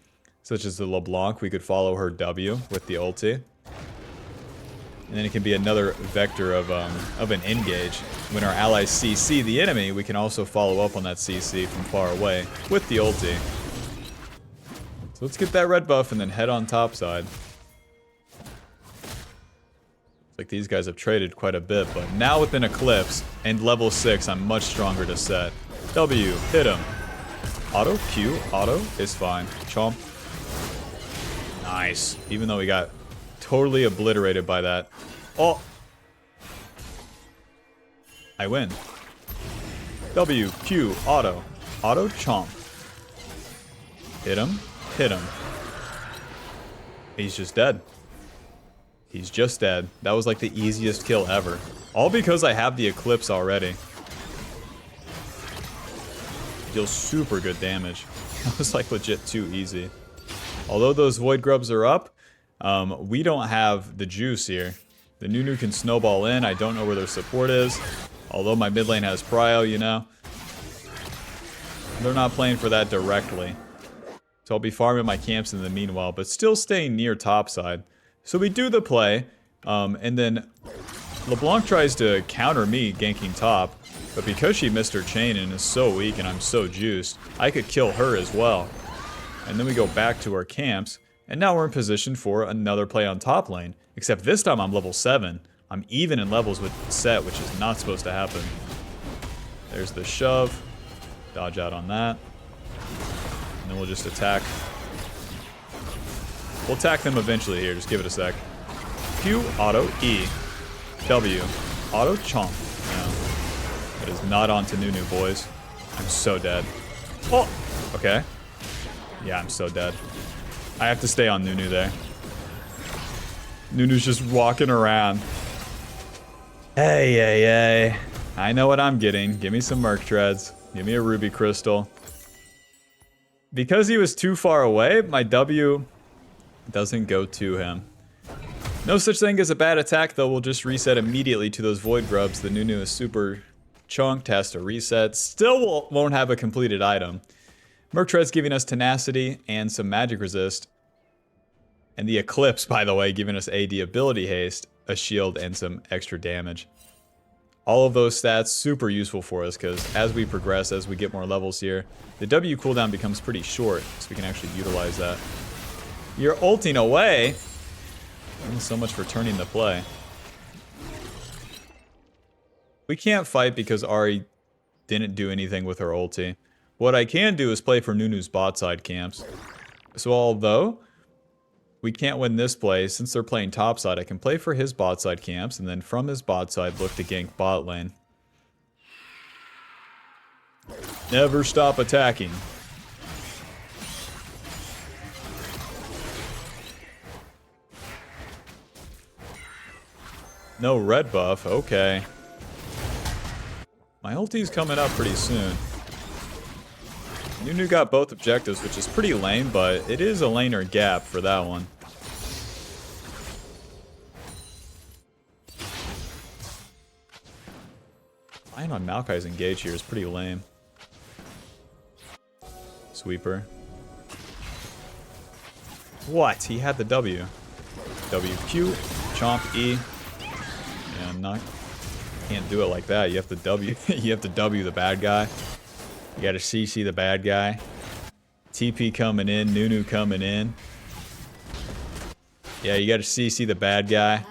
Such as the LeBlanc, we could follow her W with the ulti. And then it can be another vector of an engage. When our allies CC the enemy, we can also follow up on that CC from far away with the ulti. So let's get that red buff and then head on top side. It's like these guys have traded quite a bit, but now with an Eclipse and level 6, I'm much stronger to set. W, hit him. Auto, Q, auto is fine. Chomp. Nice. Even though we got totally obliterated by that. Oh! I win. W, Q, auto. Auto, chomp. Hit him. Hit him. He's just dead. He's just dead. That was like the easiest kill ever. All because I have the Eclipse already. Deals super good damage. That was like legit too easy. Although those Void Grubs are up, we don't have the juice here. The Nunu can snowball in. I don't know where their support is. Although my mid lane has prio, you know. They're not playing for that directly. So I'll be farming my camps in the meanwhile, but still staying near topside. So we do the play, and then LeBlanc tries to counter me ganking top. But because she missed her chain and is so weak and I'm so juiced, I could kill her as well. And then we go back to our camps, and now we're in position for another play on top lane. Except this time I'm level 7. I'm even in levels with Set, which is not supposed to happen. There's the shove. Dodge out on that. And then we'll just attack. We'll attack them eventually here, just give it a sec. Q, auto, E. W, auto, chomp. No. That is not on to Nunu, boys. I'm so dead. Oh! Okay. Yeah, I'm so dead. I have to stay on Nunu there. Nunu's just walking around. Hey, hey, hey. I know what I'm getting. Give me some Merc Treads. Give me a Ruby Crystal. Because he was too far away, my W doesn't go to him. No such thing as a bad attack, though. We'll just reset immediately to those Void Grubs. The Nunu is super chunked, has to reset. Still won't have a completed item. Murktread's giving us tenacity and some magic resist. And the Eclipse, by the way, giving us AD ability haste, a shield, and some extra damage. All of those stats super useful for us because as we progress, as we get more levels here, the W cooldown becomes pretty short, so we can actually utilize that. You're ulting away! So much for turning the play. We can't fight because Ahri didn't do anything with her ulti. What I can do is play for Nunu's bot side camps. So although we can't win this play, since they're playing top side, I can play for his bot side camps, and then from his bot side look to gank bot lane. Never stop attacking. No red buff, okay. My ulti's coming up pretty soon. Nunu got both objectives, which is pretty lame, but it is a laner gap for that one. Flying on Maokai's engage here is pretty lame. Sweeper. What? He had the W. WQ, chomp E. Yeah, I'm not... Can't do it like that. You have to W. You have to W the bad guy. You gotta CC the bad guy. TP coming in, Nunu coming in. Yeah, you gotta CC the bad guy.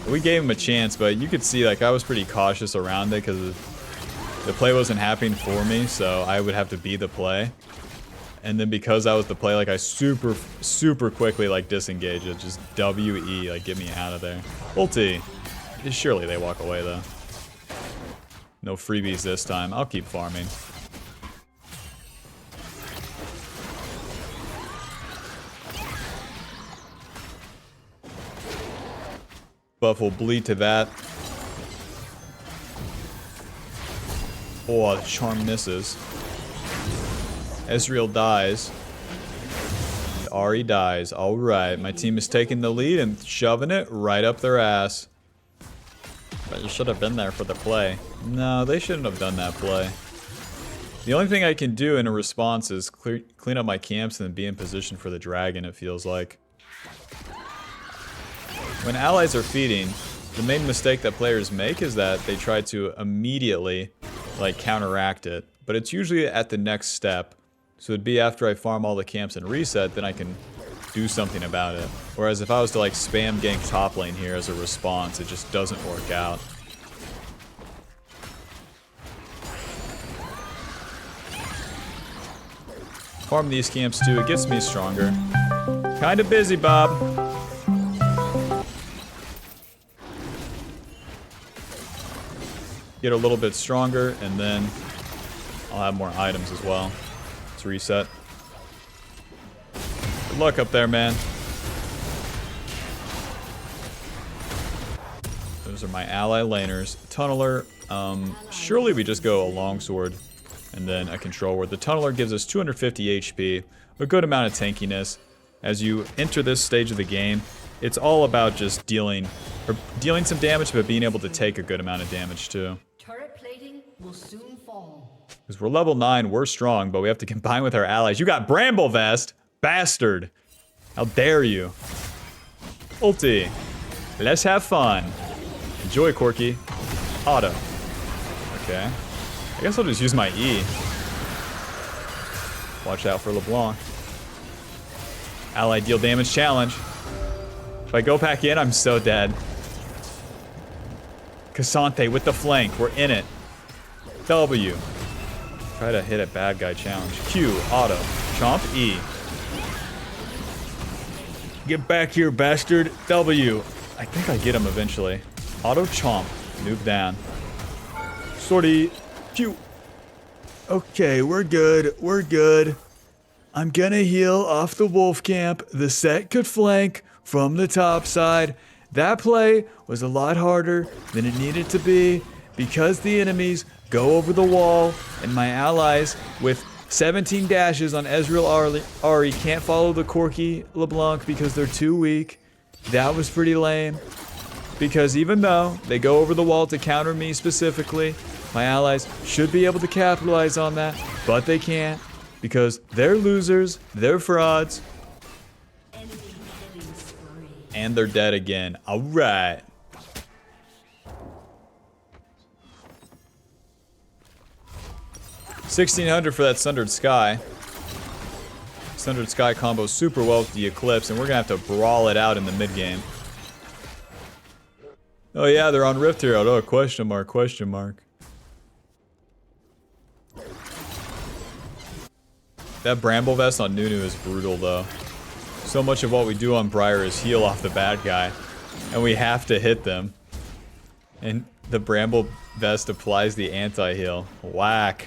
We gave him a chance, but you could see like I was pretty cautious around it because the play wasn't happening for me, so I would have to be the play. And then because I was the play, like I super quickly like disengage it. Just WE, like get me out of there. Ulti. Surely they walk away though. No freebies this time. I'll keep farming. Buff will bleed to that. Oh, the charm misses. Ezreal dies. Ahri dies. Alright, my team is taking the lead and shoving it right up their ass. But you should have been there for the play. No, they shouldn't have done that play. The only thing I can do in a response is clean up my camps and then be in position for the dragon, it feels like. When allies are feeding, the main mistake that players make is that they try to immediately, like, counteract it. But it's usually at the next step. So it'd be after I farm all the camps and reset, then I can do something about it. Whereas if I was to, like, spam gank top lane here as a response, it just doesn't work out. Farm these camps too, it gets me stronger. Kinda busy, Bob. Get a little bit stronger, and then I'll have more items as well. Let's reset. Good luck up there, man. Those are my ally laners. Tunneler, surely we just go a longsword and then a control ward. The Tunneler gives us 250 HP, a good amount of tankiness. As you enter this stage of the game, it's all about just dealing some damage, but being able to take a good amount of damage too. Turret plating will soon fall. Because we're level 9, we're strong, but we have to combine with our allies. You got Bramble Vest! Bastard! How dare you? Ulti. Let's have fun. Enjoy, Corky. Auto. Okay. I guess I'll just use my E. Watch out for LeBlanc. Ally deal damage challenge. If I go back in, I'm so dead. Cassante with the flank. We're in it. W. Try to hit a bad guy challenge. Q. Auto. Chomp. E. Get back here, bastard. W. I think I get him eventually. Auto chomp. Move down. Sortie. Q. Okay, we're good. We're good. I'm gonna heal off the wolf camp. The set could flank from the top side. That play was a lot harder than it needed to be because the enemies go over the wall and my allies with 17 dashes on Ezreal Ahri can't follow the Corky LeBlanc because they're too weak. That was pretty lame because even though they go over the wall to counter me specifically, my allies should be able to capitalize on that, but they can't. because they're losers, they're frauds, and they're dead again. All right. $1,600 for that Sundered Sky. Sundered Sky combos super well with the Eclipse, and we're gonna have to brawl it out in the mid game. Oh yeah, they're on Rift Herald. Oh, question mark, question mark. That Bramble Vest on Nunu is brutal though. So much of what we do on Briar is heal off the bad guy, and we have to hit them. And the Bramble Vest applies the anti-heal. Whack.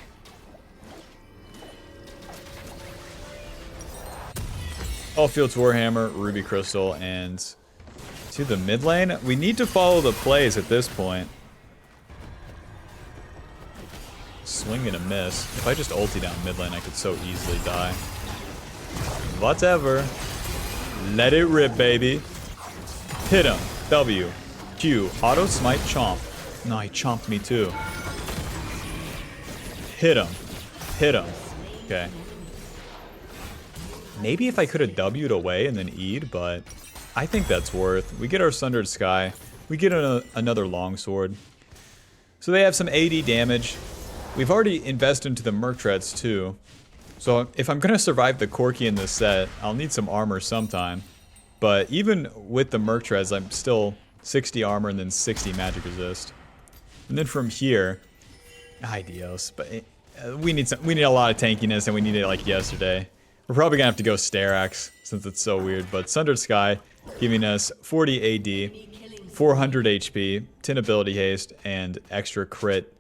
All Fields Warhammer, Ruby Crystal, and to the mid lane. We need to follow the plays at this point. Swing and a miss. If I just ulti down mid lane, I could so easily die. Whatever. Let it rip, baby. Hit him. W. Q. Auto smite chomp. No, he chomped me too. Hit him. Hit him. Okay. Maybe if I could have W'd away and then E'd, but I think that's worth. We get our Sundered Sky. We get another longsword. So they have some AD damage. We've already invested into the Merc Treads too. So if I'm going to survive the Corki in this set, I'll need some armor sometime. But even with the Merc Treads, I'm still 60 armor and then 60 magic resist. And then from here, Dios, but we need a lot of tankiness, and we need it like yesterday. We're probably gonna have to go Starax since it's so weird, but Sundered Sky giving us 40 AD, 400 HP, 10 ability haste, and extra crit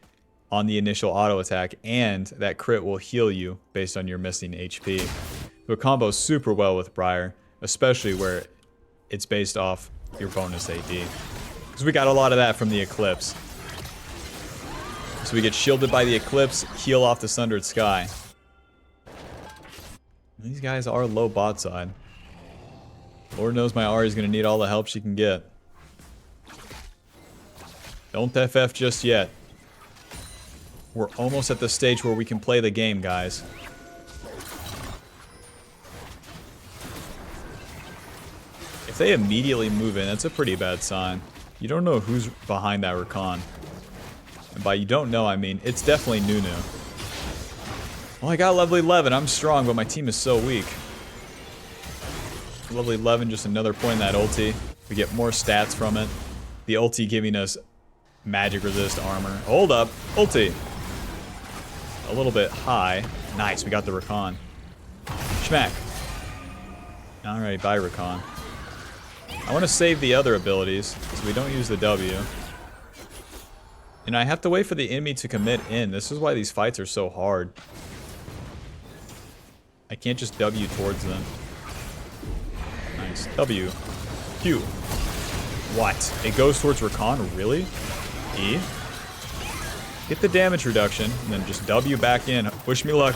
on the initial auto attack, and that crit will heal you based on your missing HP. So it combos super well with Briar, especially where it's based off your bonus AD. Because we got a lot of that from the Eclipse. So we get shielded by the Eclipse, heal off the Sundered Sky. These guys are low bot side. Lord knows my Ahri's gonna need all the help she can get. Don't FF just yet. We're almost at the stage where we can play the game, guys. If they immediately move in, that's a pretty bad sign. You don't know who's behind that Rakan. And by you don't know, I mean, it's definitely Nunu. Well, I got level 11. I'm strong, but my team is so weak. Level 11, just another point in that ulti. We get more stats from it. The ulti giving us magic resist armor. Hold up. Ulti. A little bit high. Nice, we got the Rakan. Schmack. Alright, bye Rakan. I want to save the other abilities, so we don't use the W. And I have to wait for the enemy to commit in. This is why these fights are so hard. I can't just W towards them. Nice. W. Q. What? It goes towards Rakan? Really? E? Get the damage reduction, and then just W back in. Wish me luck.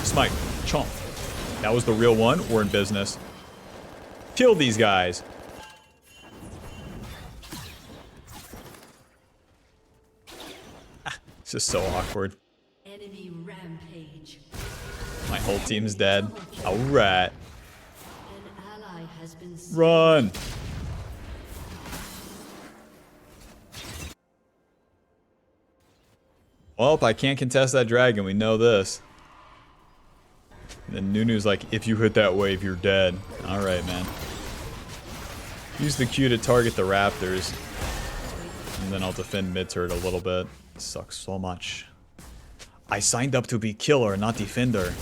Smite. Chomp. That was the real one. We're in business. Kill these guys. It's just so awkward. Enemy rampage. My whole team's dead. Alright. An ally has been Run! Well, I can't contest that dragon. We know this. And then Nunu's like, if you hit that wave, you're dead. Alright, man. Use the Q to target the raptors. And then I'll defend mid-turret a little bit. It sucks so much. I signed up to be killer, not defender.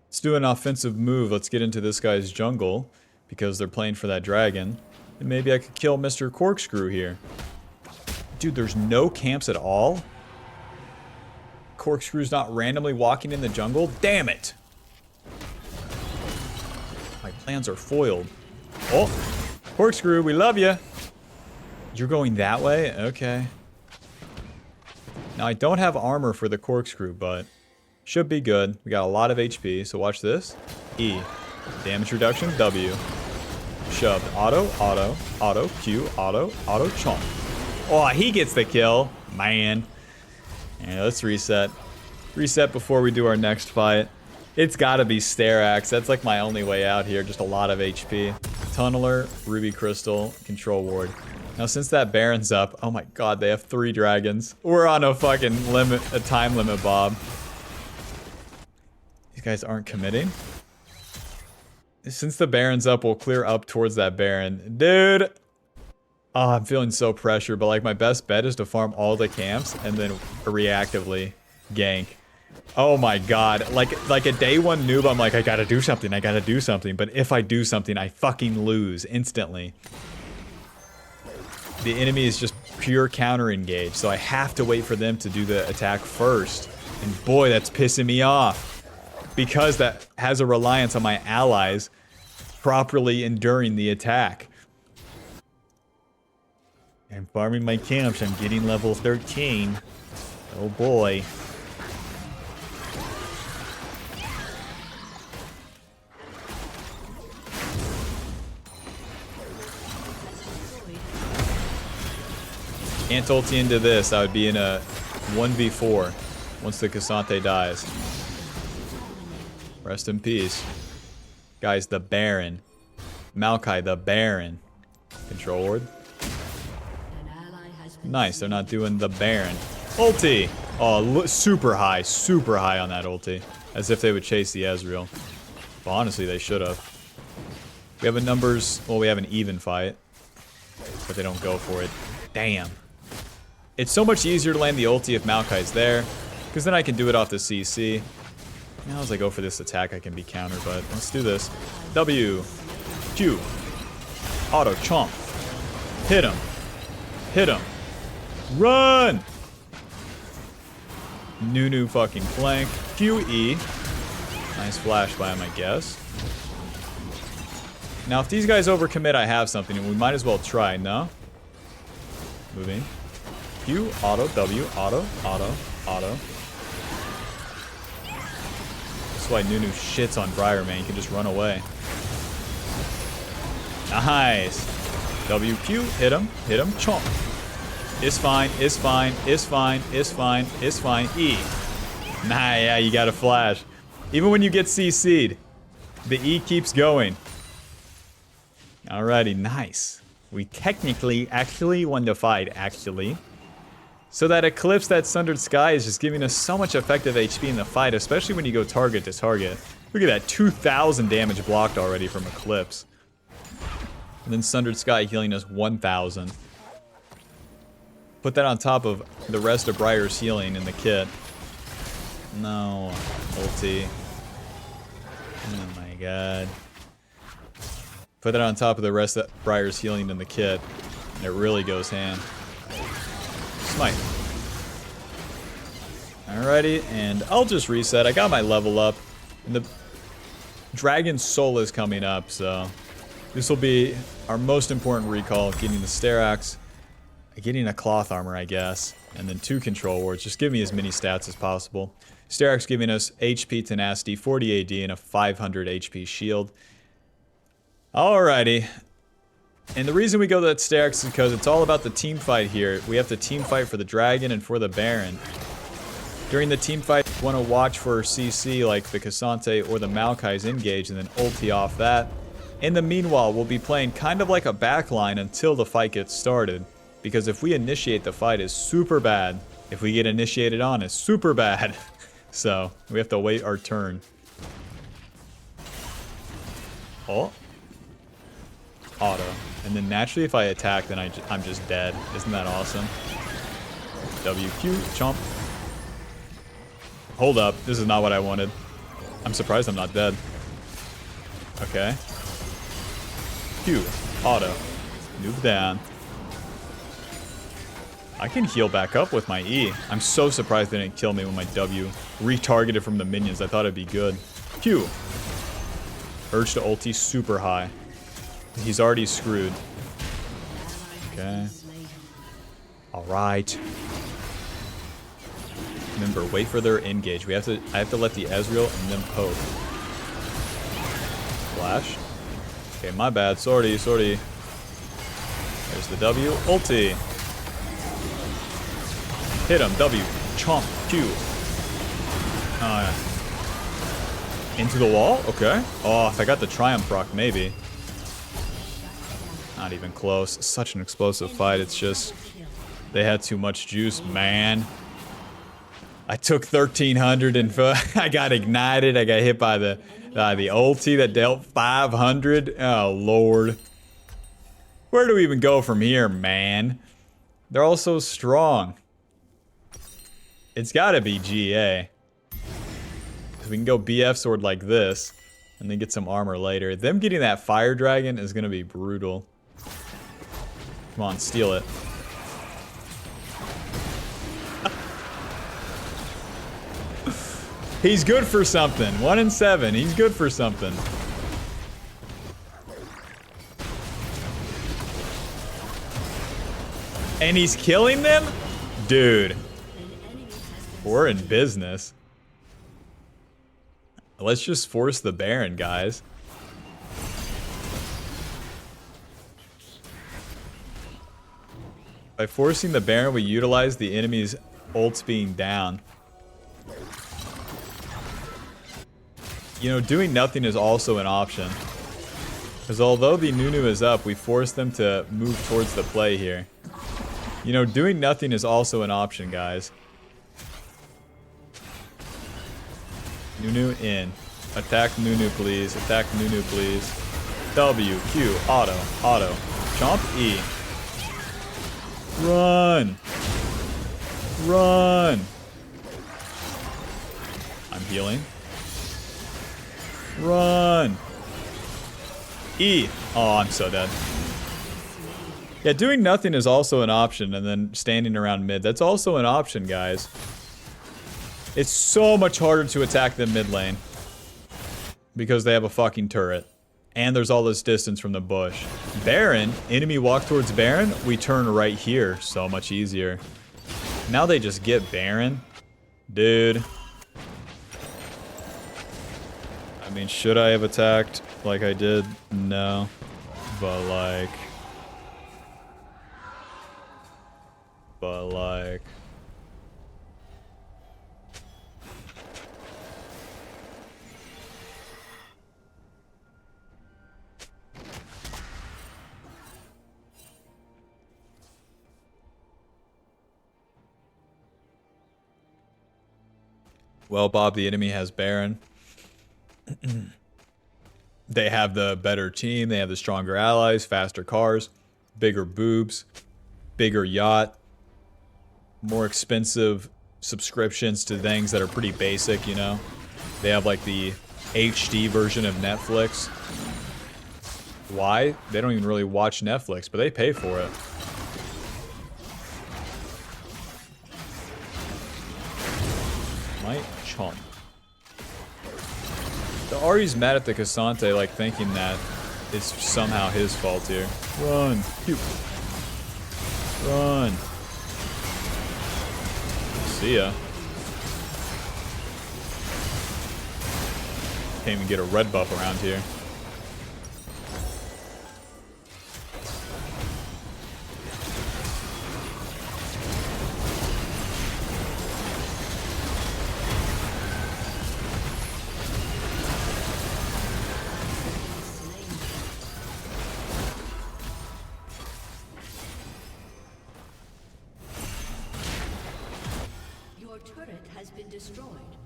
Let's do an offensive move. Let's get into this guy's jungle, because they're playing for that dragon. And maybe I could kill Mr. Corkscrew here. Dude, there's no camps at all? Corkscrew's not randomly walking in the jungle? Damn it! My plans are foiled. Oh! Corkscrew, we love you! You're going that way? Okay. Now, I don't have armor for the Corkscrew, but should be good. We got a lot of HP, so watch this. E. Damage reduction, W. Shoved. Auto, auto, auto, Q, auto, auto, chomp. Oh, he gets the kill. Man. And let's reset. Reset before we do our next fight. It's gotta be Sterax. That's like my only way out here. Just a lot of HP. Tunneler, Ruby Crystal, Control Ward. Now since that Baron's up, oh my god, they have 3 dragons. We're on a fucking limit, a time limit, Bob. These guys aren't committing. Since the Baron's up, we'll clear up towards that Baron. Dude! Oh, I'm feeling so pressured, but like my best bet is to farm all the camps and then reactively gank. Oh my god. Like a day 1 noob, I'm like, I gotta do something, I gotta do something. But if I do something, I fucking lose instantly. The enemy is just pure counter engage, so I have to wait for them to do the attack first. And boy, that's pissing me off. Because that has a reliance on my allies properly enduring the attack. I'm farming my camps, I'm getting level 13. Oh boy. Can't ulti into this, I would be in a 1v4 once the Cassante dies. Rest in peace. Guys, the Baron. Maokai, the Baron. Control Ward. Nice, they're not doing the Baron. Ulti! Oh, super high on that ulti. As if they would chase the Ezreal. But honestly, they should have. We have a numbers, well, we have an even fight. But they don't go for it. Damn. It's so much easier to land the ulti if Maokai's there, because then I can do it off the CC. Now as I go for this attack, I can be countered, but let's do this. W. Q. Auto chomp. Hit him. Hit him. Run! Nunu fucking flank. QE. Nice flash by him, I guess. Now if these guys overcommit, I have something, and we might as well try, no? Moving. Q, auto, W, auto, auto, auto. That's why Nunu shits on Briar, man. You can just run away. Nice. WQ, hit him, chomp. It's fine, it's fine, it's fine, it's fine, it's fine. E. Nah, yeah, you got a flash. Even when you get CC'd, the E keeps going. Alrighty, nice. We technically actually won the fight, actually. So that Eclipse, that Sundered Sky, is just giving us so much effective HP in the fight, especially when you go target to target. Look at that, 2,000 damage blocked already from Eclipse. And then Sundered Sky healing us 1,000. Put that on top of the rest of Briar's healing in the kit. No. Ulti. Oh my god. Put that on top of the rest of Briar's healing in the kit. And it really goes ham. Smite. Alrighty, and I'll just reset. I got my level up. And the Dragon's Soul is coming up, so this will be our most important recall, getting the Sterax, getting a cloth armor, I guess, and then 2 control wards. Just give me as many stats as possible. Sterax giving us HP tenacity, 40 AD, and a 500 HP shield. Alrighty. And the reason we go to that Sterax is because it's all about the team fight here. We have to team fight for the Dragon and for the Baron. During the team fight, you want to watch for CC like the Cassante or the Maokai's engage and then ulti off that. In the meanwhile, we'll be playing kind of like a backline until the fight gets started. Because if we initiate the fight, it's super bad. If we get initiated on, it's super bad. So, we have to wait our turn. Oh. Auto. And then naturally if I attack, then I'm just dead. Isn't that awesome? WQ, chomp. Hold up, this is not what I wanted. I'm surprised I'm not dead. Okay. Q, auto. Move down. I can heal back up with my E. I'm so surprised they didn't kill me when my W retargeted from the minions. I thought it'd be good. Q. Urge to ulti super high. He's already screwed. Okay. Alright. Remember, wait for their engage. I have to let the Ezreal and them poke. Flash. Okay, my bad. Sorry. There's the W. Ulti. Hit him. W. Chomp. Q. Into the wall? Okay. Oh, if I got the Triumph proc, maybe. Not even close. Such an explosive fight. It's just... they had too much juice, man. I took 1,300 and I got ignited. I got hit by the ulti that dealt 500. Oh, Lord. Where do we even go from here, man? They're all so strong. It's gotta be GA. We can go BF sword like this, and then get some armor later. Them getting that fire dragon is gonna be brutal. Come on, steal it. He's good for something. 1 in 7. He's good for something. And he's killing them? Dude. We're in business. Let's just force the Baron, guys. By forcing the Baron, we utilize the enemy's ults being down. You know, doing nothing is also an option. Because although the Nunu is up, we force them to move towards the play here. You know, doing nothing is also an option, guys. Nunu in. Attack Nunu, please. Attack Nunu, please. W, Q, auto. Jump, E. Run! I'm healing. Run! E! Oh, I'm so dead. Yeah, doing nothing is also an option, and then standing around mid. That's also an option, guys. It's so much harder to attack them mid lane. Because they have a fucking turret. And there's all this distance from the bush. Baron, enemy walk towards Baron, we turn right here. So much easier. Now they just get Baron. Dude. I mean, should I have attacked like I did? No. But like... Well, Bob, the enemy has Baron. They have the better team. They have the stronger allies, faster cars, bigger boobs, bigger yacht, more expensive subscriptions to things that are pretty basic, you know? They have like the HD version of Netflix. Why? They don't even really watch Netflix, but they pay for it. My chomp. The Ari's mad at the Cassante, like thinking that it's somehow his fault here. Run! Pew. Run! See ya. Can't even get a red buff around here.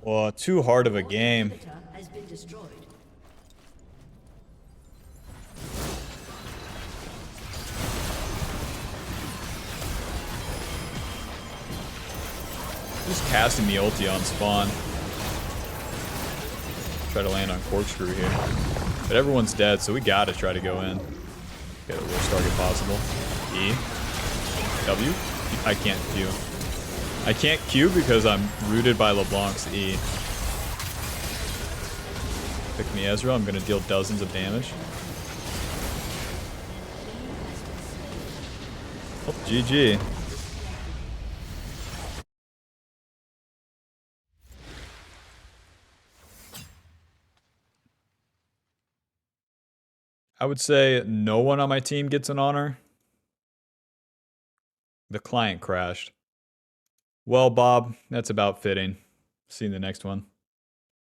Well, too hard of a game. Just casting the ulti on spawn. Try to land on corkscrew here. But everyone's dead, so we gotta try to go in. Get the worst target possible. E. W. I can't Q. I can't Q because I'm rooted by LeBlanc's E. Pick me Ezreal, I'm gonna deal dozens of damage. Oh, GG. I would say no one on my team gets an honor. The client crashed. Well, Bob, that's about fitting. See you in the next one.